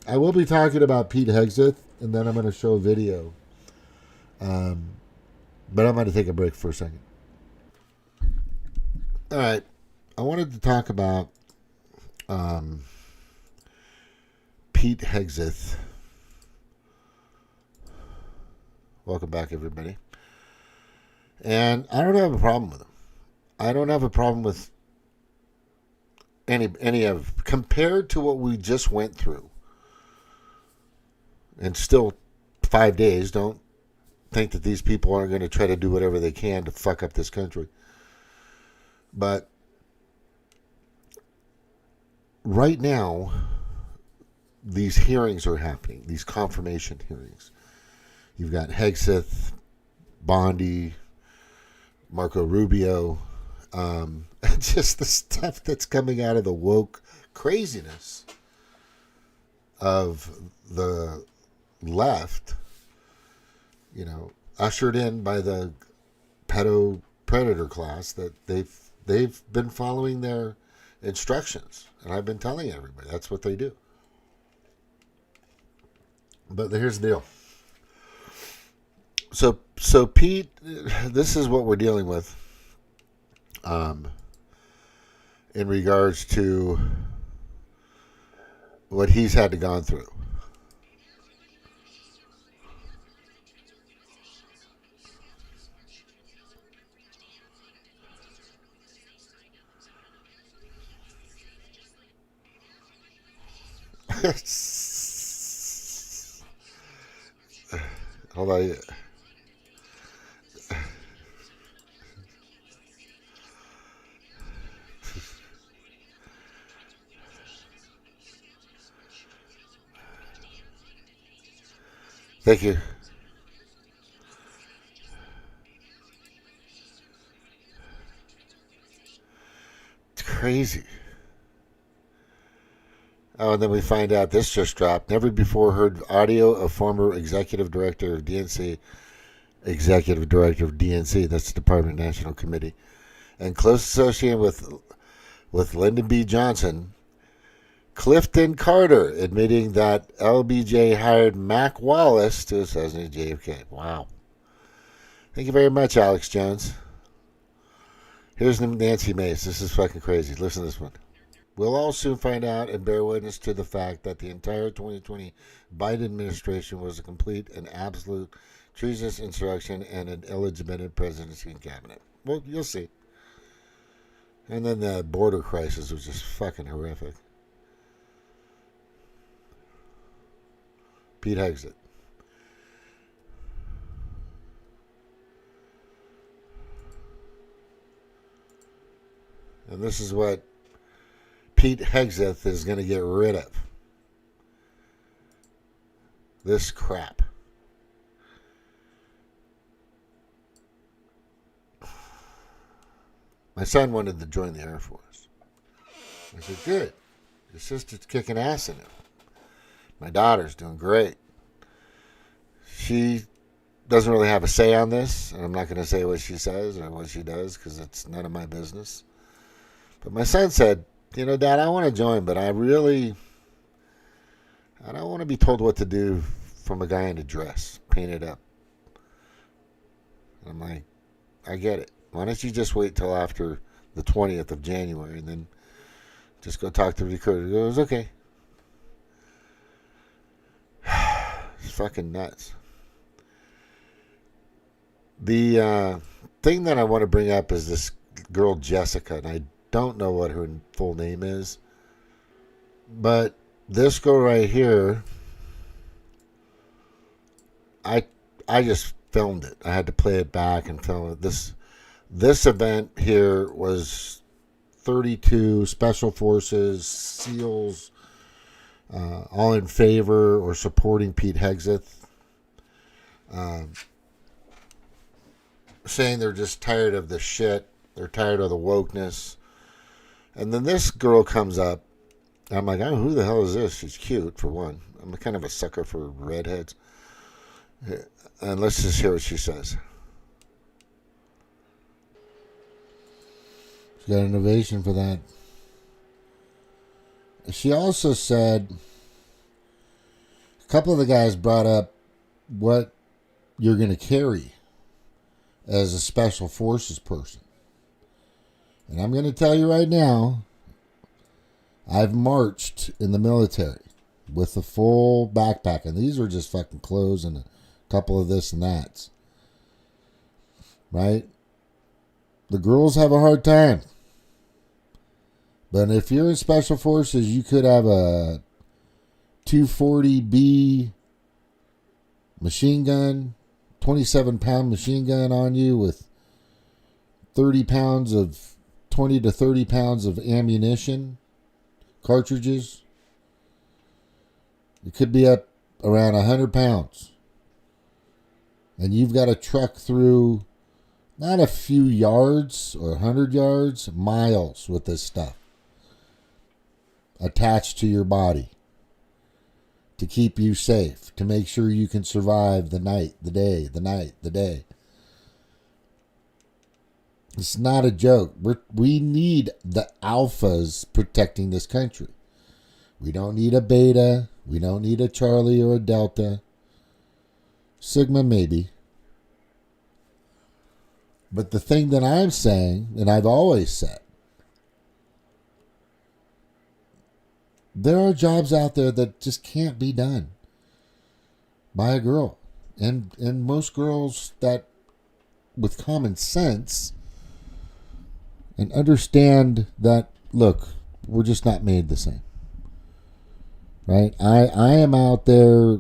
I will be talking about Pete Hegseth, and then I'm going to show a video. But I'm going to take a break for a second. All right. I wanted to talk about Pete Hegseth. Welcome back, everybody. And I don't have a problem with him. I don't have a problem with any of, compared to what we just went through. And still 5 days, don't think that these people aren't going to try to do whatever they can to fuck up this country. But right now, these hearings are happening, these confirmation hearings. You've got Hegseth, Bondi, Marco Rubio, just the stuff that's coming out of the woke craziness of the left, ushered in by the pedo predator class, that they've been following their instructions, and I've been telling everybody that's what they do. But here's the deal. So Pete, this is what we're dealing with, in regards to what he's had to gone through. Hold on. Thank you. It's crazy. Oh, and then we find out this just dropped. Never before heard audio of former executive director of DNC, that's the Department of National Committee, and close associate with Lyndon B. Johnson, Clifton Carter, admitting that LBJ hired Mac Wallace to assassinate JFK. Wow. Thank you very much, Alex Jones. Here's Nancy Mace. This is fucking crazy. Listen to this one. We'll all soon find out and bear witness to the fact that the entire 2020 Biden administration was a complete and absolute treasonous insurrection and an illegitimate presidency and cabinet. Well, you'll see. And then the border crisis was just fucking horrific. Pete Hegseth. And this is what Pete Hegseth is going to get rid of. This crap. My son wanted to join the Air Force. I said, good. Your sister's kicking ass in it. My daughter's doing great. She doesn't really have a say on this, and I'm not going to say what she says or what she does because it's none of my business. But my son said, Dad, I want to join, but I don't want to be told what to do from a guy in a dress, painted up. And I'm like, I get it. Why don't you just wait till after the 20th of January and then just go talk to the recruiter? He goes, okay. It's fucking nuts. The thing that I want to bring up is this girl Jessica, and I don't know what her full name is, but this girl right here, I just filmed it. I had to play it back and film it. This event here was 32 special forces, SEALs, all in favor or supporting Pete Hegseth, saying they're just tired of the shit. They're tired of the wokeness. And then this girl comes up. And I'm like, oh, who the hell is this? She's cute, for one. I'm kind of a sucker for redheads. And let's just hear what she says. She got an ovation for that. She also said, a couple of the guys brought up what you're going to carry as a special forces person. And I'm going to tell you right now, I've marched in the military with a full backpack. And these are just fucking clothes and a couple of this and that. Right? The girls have a hard time. But if you're in special forces, you could have a 240B machine gun, 27-pound machine gun on you with 20 to 30 pounds of ammunition, cartridges. It could be up around 100 pounds. And you've got to truck through Not a few yards or 100 yards, miles with this stuff attached to your body to keep you safe, to make sure you can survive the night, the day, the night, the day. It's not a joke. We need the alphas protecting this country. We don't need a beta. We don't need a Charlie or a Delta. Sigma maybe. But the thing that I'm saying, and I've always said, there are jobs out there that just can't be done by a girl. And most girls that, with common sense, and understand that, look, we're just not made the same. Right? I am out there,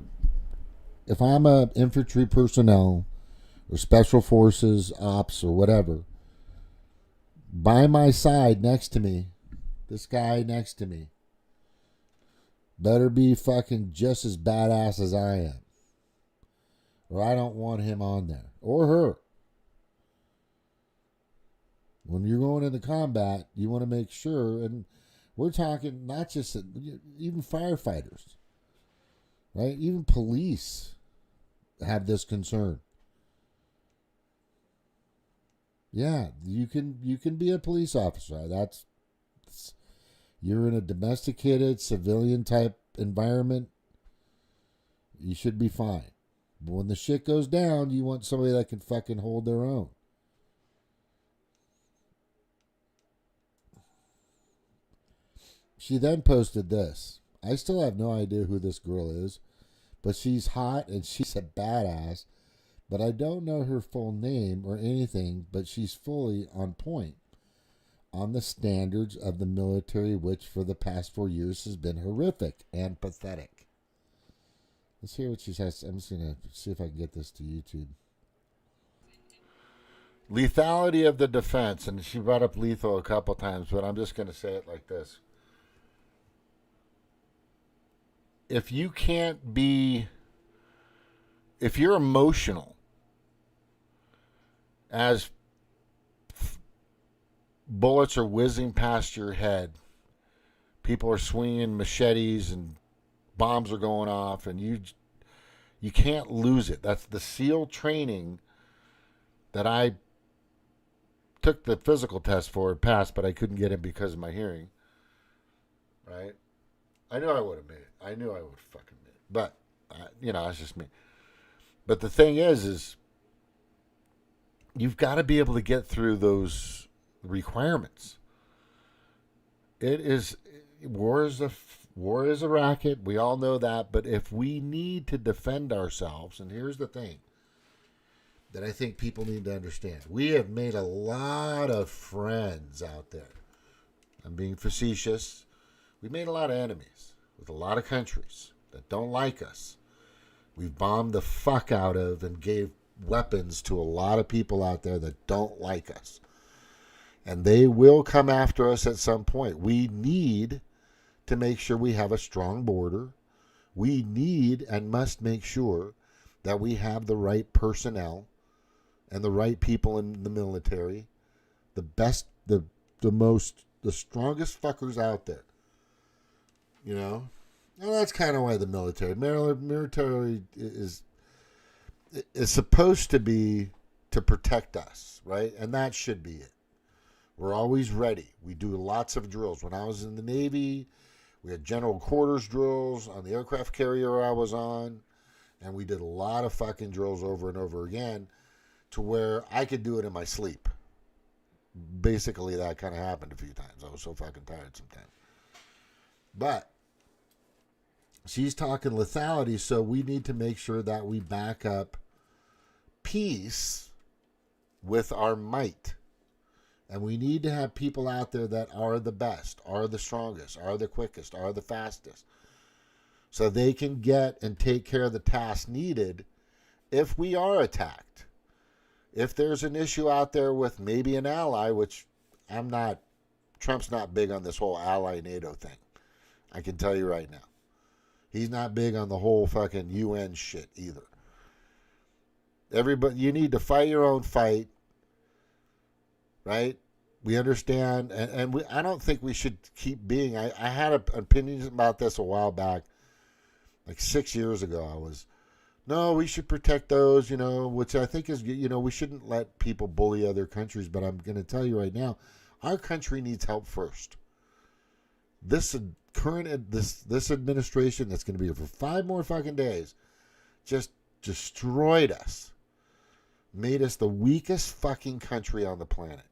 if I'm a infantry personnel or special forces ops or whatever, by my side next to me, this guy next to me better be fucking just as badass as I am, or I don't want him on there, or her. When you're going into combat, you want to make sure, and we're talking not just, even firefighters, right? Even police have this concern. Yeah, you can be a police officer. You're in a domesticated civilian type environment. You should be fine. But when the shit goes down, you want somebody that can fucking hold their own. She then posted this. I still have no idea who this girl is, but she's hot and she's a badass. But I don't know her full name or anything, but she's fully on point on the standards of the military, which for the past 4 years has been horrific and pathetic. Let's hear what she says. I'm just going to see if I can get this to YouTube. Lethality of the defense, and she brought up lethal a couple times, but I'm just going to say it like this. If you're emotional as bullets are whizzing past your head, people are swinging machetes and bombs are going off, and you can't lose it. That's the SEAL training that I took the physical test for and passed, but I couldn't get it because of my hearing. Right? I knew I would have made it. I knew I would fucking made it. But, that's just me. But the thing is you've got to be able to get through those requirements. War is a racket. We all know that. But if we need to defend ourselves, and here's the thing that I think people need to understand. We have made a lot of friends out there. I'm being facetious. We made a lot of enemies with a lot of countries that don't like us. We've bombed the fuck out of and gave weapons to a lot of people out there that don't like us. And they will come after us at some point. We need to make sure we have a strong border. We need and must make sure that we have the right personnel and the right people in the military. The best, the strongest fuckers out there. And that's kind of why the military is supposed to be to protect us, right? And that should be it. We're always ready. We do lots of drills. When I was in the Navy, we had general quarters drills on the aircraft carrier I was on, and we did a lot of fucking drills over and over again to where I could do it in my sleep. Basically, that kind of happened a few times. I was so fucking tired sometimes. But she's talking lethality, so we need to make sure that we back up peace with our might. And we need to have people out there that are the best, are the strongest, are the quickest, are the fastest. So they can get and take care of the task needed if we are attacked. If there's an issue out there with maybe an ally, which Trump's not big on this whole ally NATO thing. I can tell you right now. He's not big on the whole fucking UN shit either. Everybody, you need to fight your own fight. right? We understand, and I don't think we should keep being. I had opinions about this a while back, like 6 years ago. No, we should protect those, which I think is, we shouldn't let people bully other countries. But I'm going to tell you right now, our country needs help first. This administration that's going to be here for 5 more fucking days just destroyed us, made us the weakest fucking country on the planet.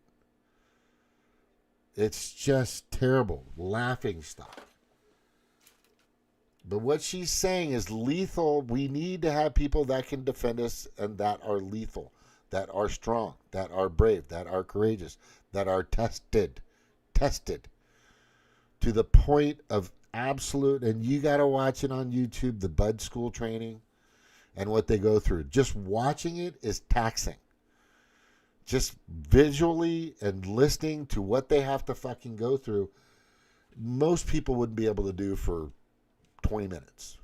It's just terrible, laughing stock. But what she's saying is lethal. We need to have people that can defend us and that are lethal, that are strong, that are brave, that are courageous, that are tested to the point of absolute. And you got to watch it on YouTube, the Bud School training and what they go through. Just watching it is taxing. Just visually and listening to what they have to fucking go through, most people wouldn't be able to do for 20 minutes.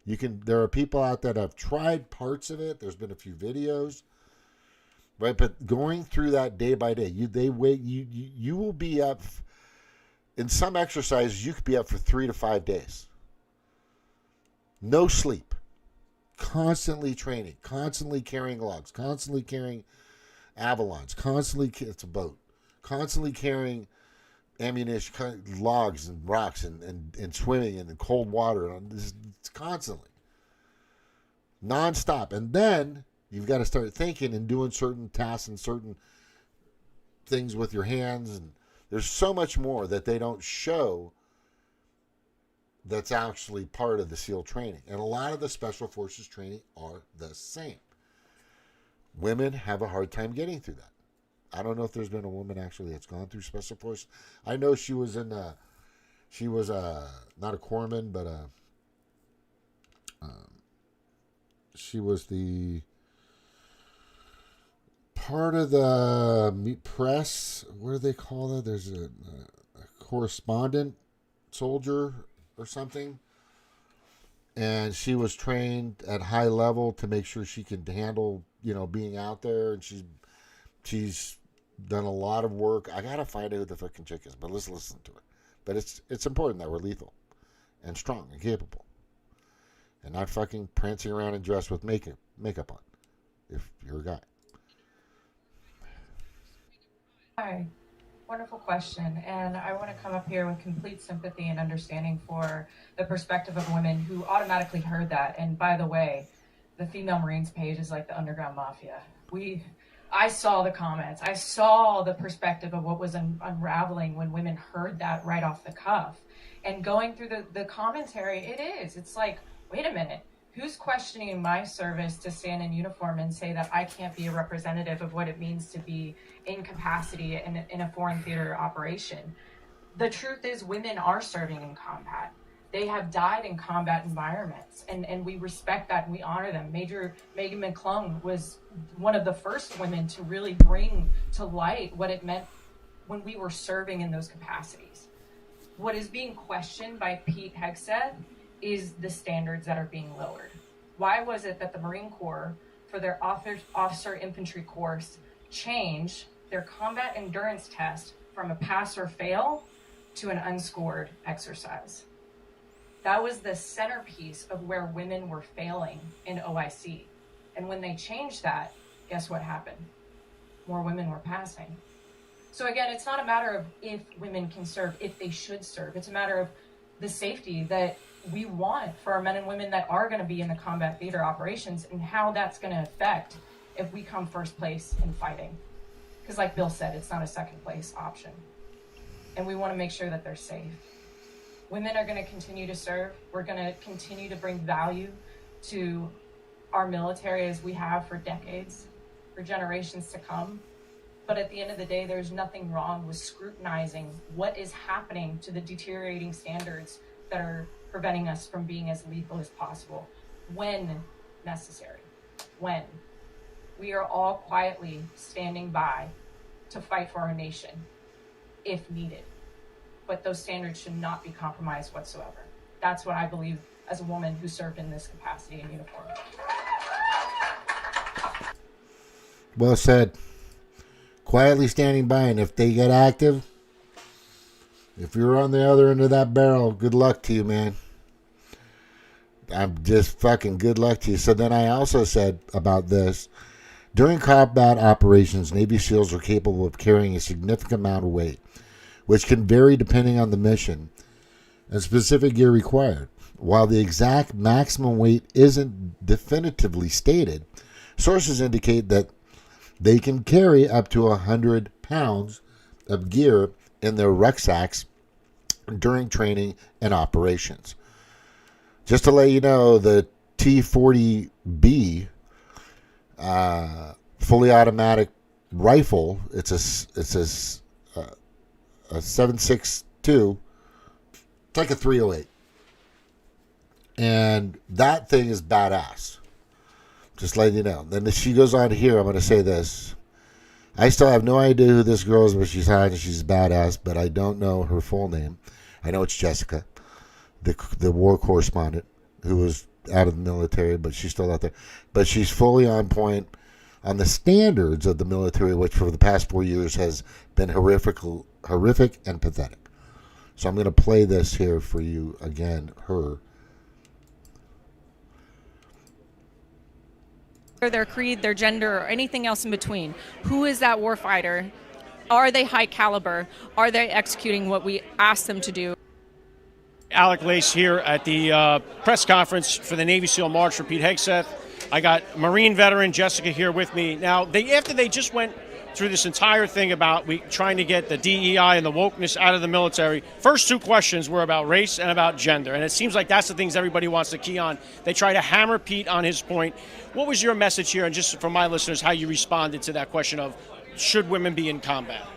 There are people out there that have tried parts of it. There's been a few videos, right? But going through that day by day, you will be up in some exercises. You could be up for 3 to 5 days, no sleep, constantly training, constantly carrying logs, constantly carrying avalons, it's a boat, constantly carrying ammunition, logs and rocks and swimming in the cold water. It's constantly, nonstop. And then you've got to start thinking and doing certain tasks and certain things with your hands. And there's so much more that they don't show that's actually part of the SEAL training. And a lot of the Special Forces training are the same. Women have a hard time getting through that. I don't know if there's been a woman actually that's gone through Special Forces. I know she was not a corpsman, but she was the part of the press. What do they call that? There's a correspondent soldier or something, and she was trained at high level to make sure she could handle, being out there. And she's done a lot of work. I gotta find out who the fucking chick is, but let's listen to it. But it's important that we're lethal and strong and capable, and not fucking prancing around and dressed with makeup on. If you're a guy. Hi, wonderful question. And I want to come up here with complete sympathy and understanding for the perspective of women who automatically heard that. And by the way, the female Marines page is like the underground mafia. I saw the comments. I saw the perspective of what was unraveling when women heard that right off the cuff. And going through the commentary, it's like, wait a minute. Who's questioning my service to stand in uniform and say that I can't be a representative of what it means to be in capacity in a foreign theater operation? The truth is, women are serving in combat. They have died in combat environments, and we respect that and we honor them. Major Megan McClung was one of the first women to really bring to light what it meant when we were serving in those capacities. What is being questioned by Pete Hegseth is the standards that are being lowered. Why was it that the Marine Corps, for their officer infantry course, changed their combat endurance test from a pass or fail to an unscored exercise? That was the centerpiece of where women were failing in OIC. And when they changed that, guess what happened? More women were passing. So again, it's not a matter of if women can serve, if they should serve. It's a matter of the safety that we want for our men and women that are going to be in the combat theater operations, and how that's going to affect if we come first place in fighting. Because like Bill said, it's not a second place option. And we want to make sure that they're safe. Women are going to continue to serve. We're going to continue to bring value to our military as we have for decades, for generations to come. But at the end of the day, there's nothing wrong with scrutinizing what is happening to the deteriorating standards that are preventing us from being as lethal as possible when necessary. When we are all quietly standing by to fight for our nation if needed. But those standards should not be compromised whatsoever. That's what I believe as a woman who served in this capacity in uniform. Well said. quietly standing by, and if they get active, if you're on the other end of that barrel, good luck to you, man. I'm just fucking good luck to you. So then I also said about this, during combat operations, Navy SEALs are capable of carrying a significant amount of weight, which can vary depending on the mission and specific gear required. While the exact maximum weight isn't definitively stated, sources indicate that they can carry up to 100 pounds of gear in their rucksacks during training and operations. Just to let you know, the T-40B fully automatic rifle, it's a 7.62. It's like a 308. And that thing is badass. Just letting you know. Then she goes on here, I'm going to say this. I still have no idea who this girl is, but she's hot and she's badass, but I don't know her full name. I know it's Jessica, the war correspondent who was out of the military, but she's still out there. But she's fully on point on the standards of the military, which for the past 4 years has been horrific and pathetic. So I'm going to play this here for you again, her. Their creed, their gender, or anything else in between. Who is that warfighter? Are they high caliber? Are they executing what we ask them to do? Alec Lace here at the press conference for the Navy SEAL March for Pete Hegseth. I got Marine veteran Jessica here with me. Now, after they just went through this entire thing about trying to get the DEI and the wokeness out of the military, first two questions were about race and about gender. And it seems like that's the things everybody wants to key on. They try to hammer Pete on his point. What was your message here? And just for my listeners, how you responded to that question of should women be in combat?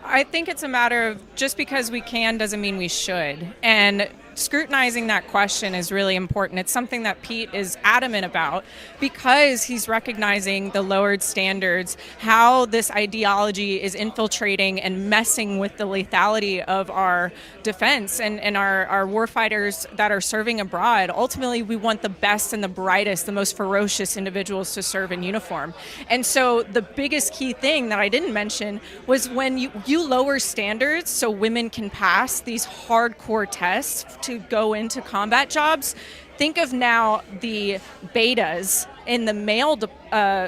I think it's a matter of just because we can doesn't mean we should. And scrutinizing that question is really important. It's something that Pete is adamant about because he's recognizing the lowered standards, how this ideology is infiltrating and messing with the lethality of our defense and our warfighters that are serving abroad. Ultimately, we want the best and the brightest, the most ferocious individuals to serve in uniform. And so the biggest key thing that I didn't mention was when you lower standards so women can pass these hardcore tests to go into combat jobs. Think of now the betas in the male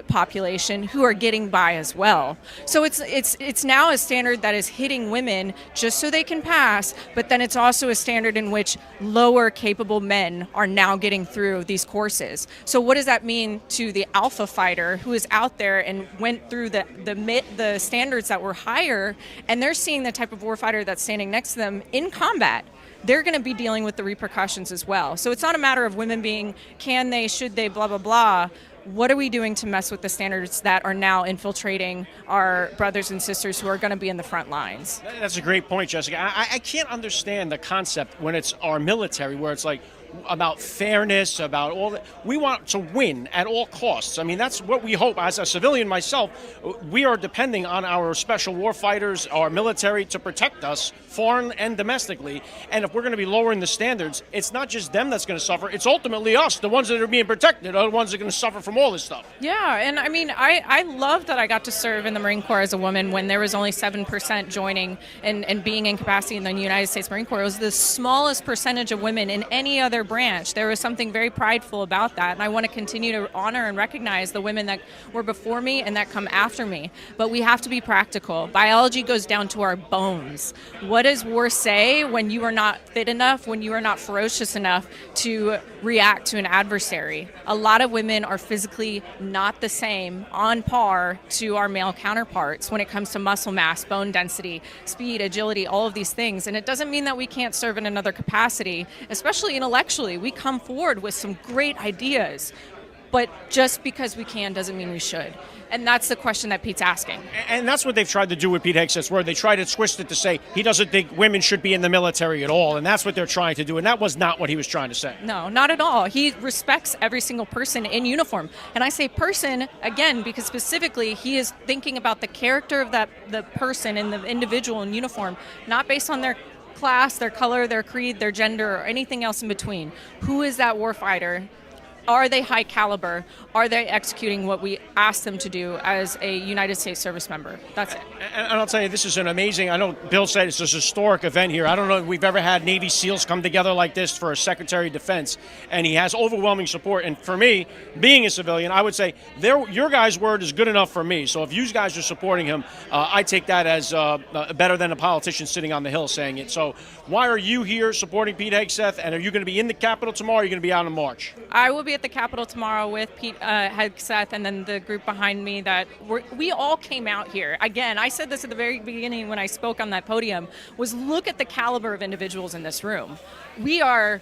population who are getting by as well. So it's now a standard that is hitting women just so they can pass, but then it's also a standard in which lower capable men are now getting through these courses. So what does that mean to the alpha fighter who is out there and went through the standards that were higher, and they're seeing the type of warfighter that's standing next to them in combat? They're going to be dealing with the repercussions as well. So it's not a matter of women being, can they, should they, blah, blah, blah. What are we doing to mess with the standards that are now infiltrating our brothers and sisters who are going to be in the front lines? That's a great point, Jessica. I can't understand the concept when it's our military, where it's like, about fairness, about all that. We want to win at all costs. I mean, that's what we hope. As a civilian myself, we are depending on our special war fighters, our military, to protect us, foreign and domestically. And if we're going to be lowering the standards, it's not just them that's going to suffer. It's ultimately us. The ones that are being protected are the ones that are going to suffer from all this stuff. Yeah, and I mean, I love that I got to serve in the Marine Corps as a woman when there was only 7% joining and being in capacity in the United States Marine Corps. It was the smallest percentage of women in any other branch. There was something very prideful about that, and I want to continue to honor and recognize the women that were before me and that come after me. But we have to be practical. Biology goes down to our bones. What does war say when you are not fit enough, when you are not ferocious enough to react to an adversary? A lot of women are physically not the same, on par to our male counterparts when it comes to muscle mass, bone density, speed, agility, all of these things. And it doesn't mean that we can't serve in another capacity, especially intellectually. We come forward with some great ideas, but just because we can doesn't mean we should. And that's the question that Pete's asking. And that's what they've tried to do with Pete Hegseth, where they try to twist it to say he doesn't think women should be in the military at all. And that's what they're trying to do. And that was not what he was trying to say. No, not at all. He respects every single person in uniform. And I say person, again, because specifically he is thinking about the character of the person and the individual in uniform, not based on their class, their color, their creed, their gender, or anything else in between. Who is that warfighter Are they high caliber? Are they executing what we asked them to do as a United States service member? That's it. And I'll tell you, this is an amazing, I know Bill said it's a historic event here. I don't know if we've ever had Navy SEALs come together like this for a Secretary of Defense, and he has overwhelming support. And for me, being a civilian, I would say your guys' word is good enough for me. So if you guys are supporting him, I take that as better than a politician sitting on the Hill saying it. So why are you here supporting Pete Hegseth, and are you going to be in the Capitol tomorrow, or are you going to be out in March? I will be at the Capitol tomorrow with Pete Hegseth and then the group behind me that we all came out here. Again, I said this at the very beginning when I spoke on that podium, was look at the caliber of individuals in this room. We are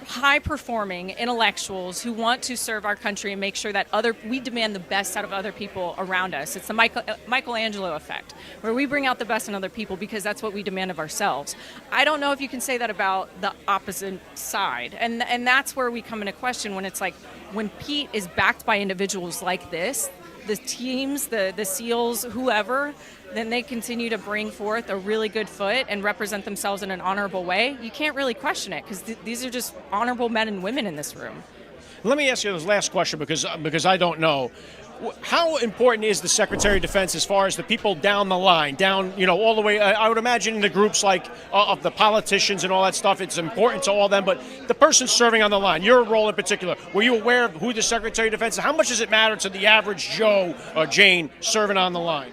high-performing intellectuals who want to serve our country and make sure that we demand the best out of other people around us. It's the Michelangelo effect, where we bring out the best in other people because that's what we demand of ourselves. I don't know if you can say that about the opposite side, and that's where we come into question when it's like, when Pete is backed by individuals like this, the teams, the SEALs, whoever, then they continue to bring forth a really good foot and represent themselves in an honorable way. You can't really question it because these are just honorable men and women in this room. Let me ask you this last question because I don't know. How important is the Secretary of Defense as far as the people down the line, all the way? I would imagine in the groups like of the politicians and all that stuff, it's important to all of them. But the person serving on the line, your role in particular, were you aware of who the Secretary of Defense is? How much does it matter to the average Joe or Jane serving on the line?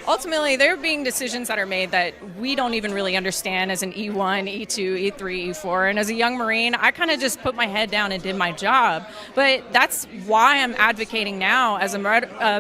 Ultimately, there are being decisions that are made that we don't even really understand as an E1, E2, E3, E4. And as a young Marine, I kind of just put my head down and did my job. But that's why I'm advocating now as a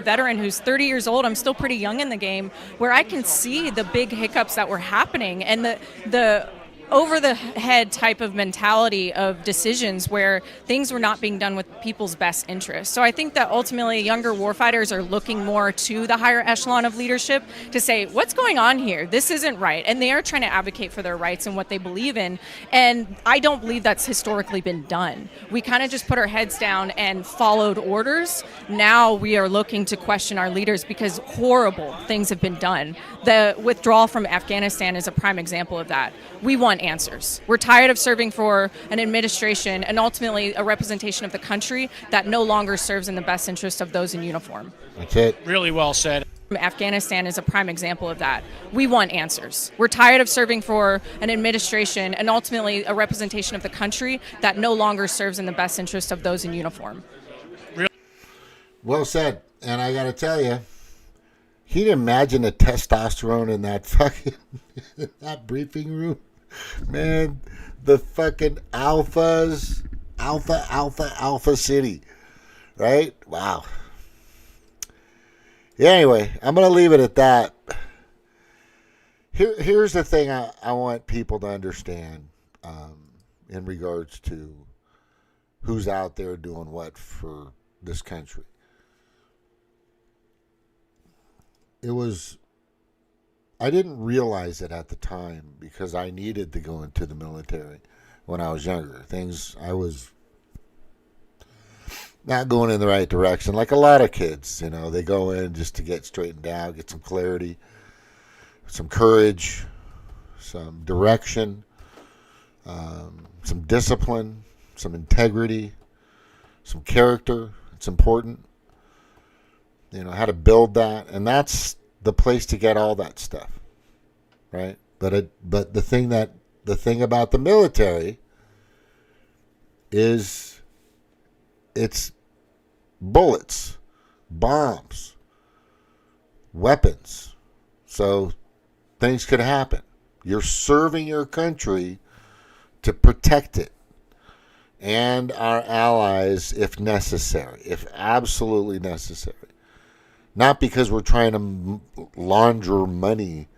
veteran who's 30 years old. I'm still pretty young in the game, where I can see the big hiccups that were happening and the over-the-head type of mentality of decisions where things were not being done with people's best interests. So I think that ultimately younger warfighters are looking more to the higher echelon of leadership to say, what's going on here? This isn't right. And they are trying to advocate for their rights and what they believe in. And I don't believe that's historically been done. We kind of just put our heads down and followed orders. Now we are looking to question our leaders because horrible things have been done. The withdrawal from Afghanistan is a prime example of that. We want answers. We're tired of serving for an administration and ultimately a representation of the country that no longer serves in the best interest of those in uniform. That's it. Really well said. Afghanistan is a prime example of that. We want answers. We're tired of serving for an administration and ultimately a representation of the country that no longer serves in the best interest of those in uniform. Well said. And I got to tell you, can you imagine the testosterone in that fucking that briefing room? Man, the fucking alphas, alpha city, right? Wow. Yeah, anyway, I'm going to leave it at that. Here's the thing I want people to understand in regards to who's out there doing what for this country. I didn't realize it at the time because I needed to go into the military when I was younger. I was not going in the right direction. Like a lot of kids, they go in just to get straightened out, get some clarity, some courage, some direction, some discipline, some integrity, some character. It's important. How to build that, and that's the place to get all that stuff, right? But the thing about the military is it's bullets, bombs, weapons. So things could happen. You're serving your country to protect it and our allies if necessary, if absolutely necessary. Not because we're trying to launder money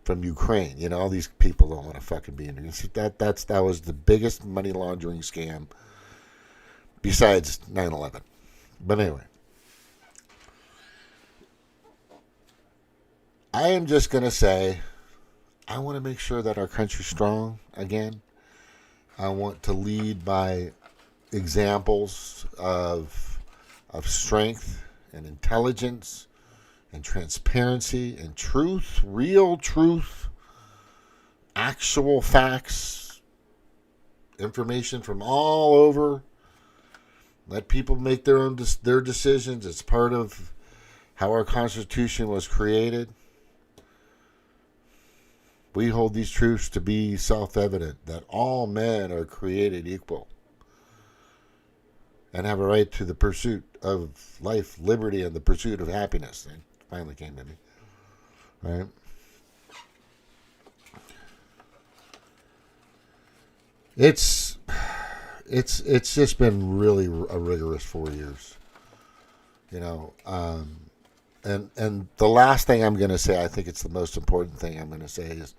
from Ukraine. All these people don't want to fucking be in there. That was the biggest money laundering scam besides 9/11. But anyway, I am just going to say I want to make sure that our country's strong again. I want to lead by examples of strength and intelligence and transparency and truth, real truth, actual facts, information from all over, Let people make their decisions. It's part of how our Constitution was created. We hold these truths to be self-evident, that all men are created equal and have a right to the pursuit of life, liberty, and the pursuit of happiness. It finally came to me. Right? It's just been really a rigorous 4 years. You know, and the last thing I'm going to say, I think it's the most important thing I'm going to say, is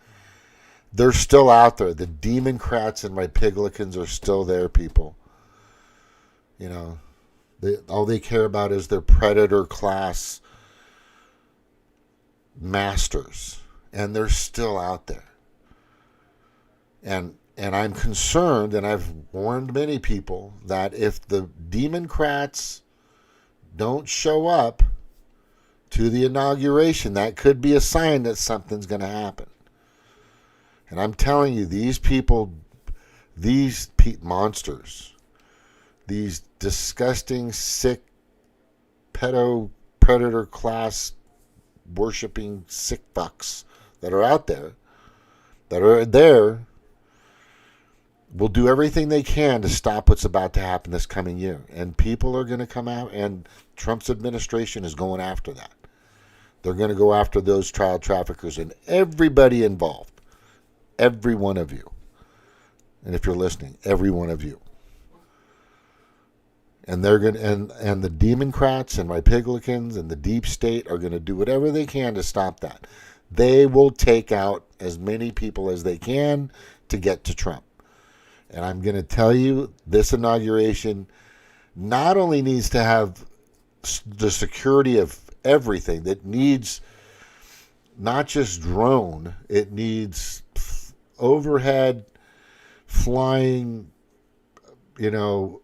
they're still out there. The Democrats and Rhipiglians are still there, people. You know, all they care about is their predator class masters, and they're still out there. And I'm concerned, and I've warned many people, that if the Democrats don't show up to the inauguration, that could be a sign that something's going to happen. And I'm telling you, these people, these monsters, these disgusting, sick, predator class worshipping sick fucks that are out there, will do everything they can to stop what's about to happen this coming year. And people are going to come out, and Trump's administration is going after that. They're going to go after those child traffickers and everybody involved. Every one of you. And if you're listening, every one of you. And they're going to, and the Democrats and Rhipiglians and the deep state are going to do whatever they can to stop that. They will take out as many people as they can to get to Trump. And I'm going to tell you, this inauguration not only needs to have the security of everything, that needs not just drone, it needs overhead flying, you know,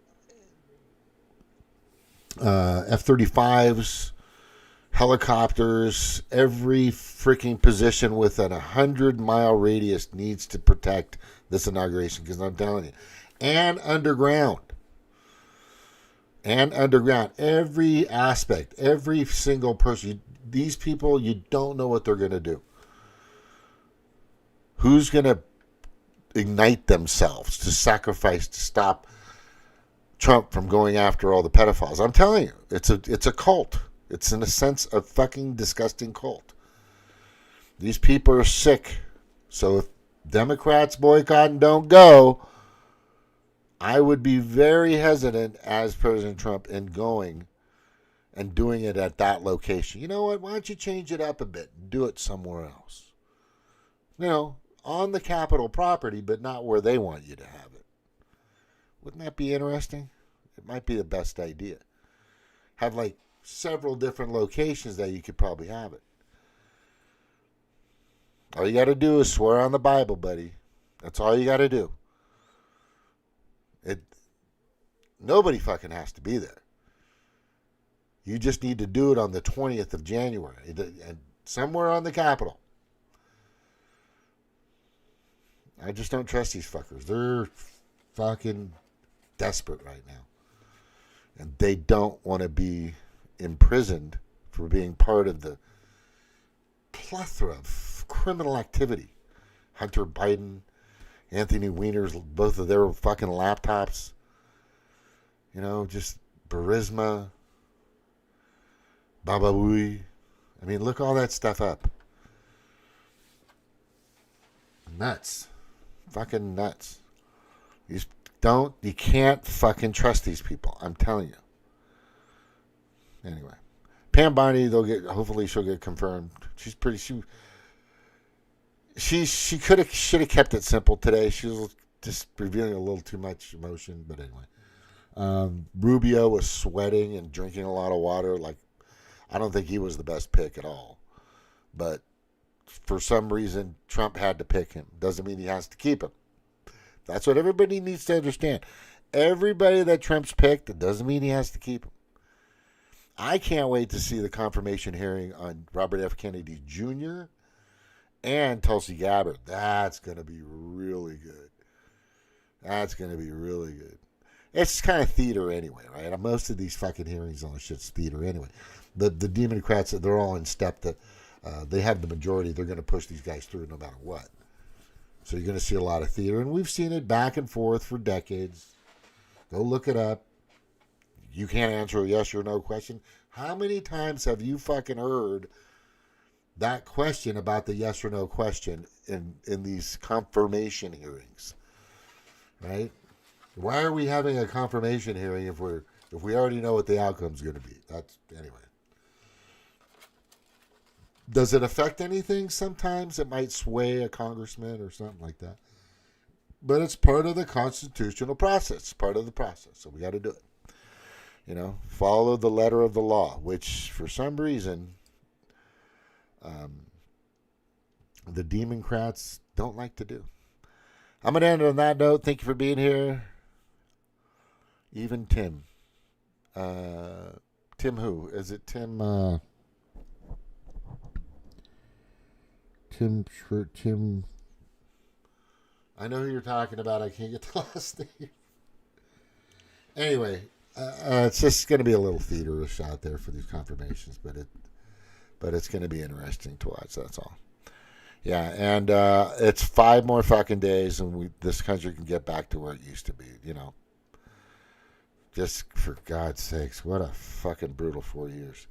F-35s, helicopters. Every freaking position within 100-mile radius needs to protect this inauguration, because I'm telling you. And underground. Every aspect, every single person. These people, you don't know what they're going to do. Who's going to ignite themselves to sacrifice to stop Trump from going after all the pedophiles? I'm telling you, it's a cult. It's, in a sense, a fucking disgusting cult. These people are sick. So if Democrats boycott and don't go, I would be very hesitant as President Trump in going and doing it at that location. You know what? Why don't you change it up a bit and do it somewhere else? You know, on the Capitol property, but not where they want you to have it. Wouldn't that be interesting? It might be the best idea. Have like several different locations that you could probably have it. All you got to do is swear on the Bible, buddy. That's all you got to do. Nobody fucking has to be there. You just need to do it on the 20th of January, and somewhere on the Capitol. I just don't trust these fuckers. They're fucking desperate right now. And they don't want to be imprisoned for being part of the plethora of criminal activity. Hunter Biden, Anthony Weiner's, both of their fucking laptops. You know, just Burisma, Baba Booey. I mean, look all that stuff up. Nuts. Fucking nuts. You can't fucking trust these people. I'm telling you. Anyway. Pam Bondi, hopefully she'll get confirmed. She's pretty, she should have kept it simple today. She was just revealing a little too much emotion, but anyway. Rubio was sweating and drinking a lot of water. Like, I don't think he was the best pick at all. But for some reason, Trump had to pick him. Doesn't mean he has to keep him. That's what everybody needs to understand. Everybody that Trump's picked, it doesn't mean he has to keep him. I can't wait to see the confirmation hearing on Robert F. Kennedy Jr. and Tulsi Gabbard. That's going to be really good. That's going to be really good. It's kind of theater anyway, right? Most of these fucking hearings and all this shit's theater anyway. The Democrats, they're all in step that they have the majority. They're going to push these guys through no matter what. So you're going to see a lot of theater, and we've seen it back and forth for decades. Go look it up. You can't answer a yes or no question. How many times have you fucking heard that question about the yes or no question in these confirmation hearings, right? Why are we having a confirmation hearing if we already know what the outcome's going to be? That's anyway. Does it affect anything? Sometimes it might sway a congressman or something like that. But it's part of the constitutional process, part of the process. So we got to do it. You know, follow the letter of the law, which for some reason the Democrats don't like to do. I'm going to end on that note. Thank you for being here. Even Tim. Tim who? Is it Tim? Tim. I know who you're talking about. I can't get the last name. Anyway, it's just going to be a little theaterish out there for these confirmations, but it's going to be interesting to watch. That's all. Yeah, and it's 5 more fucking days, and this country can get back to where it used to be. You know, just for God's sakes, what a fucking brutal 4 years.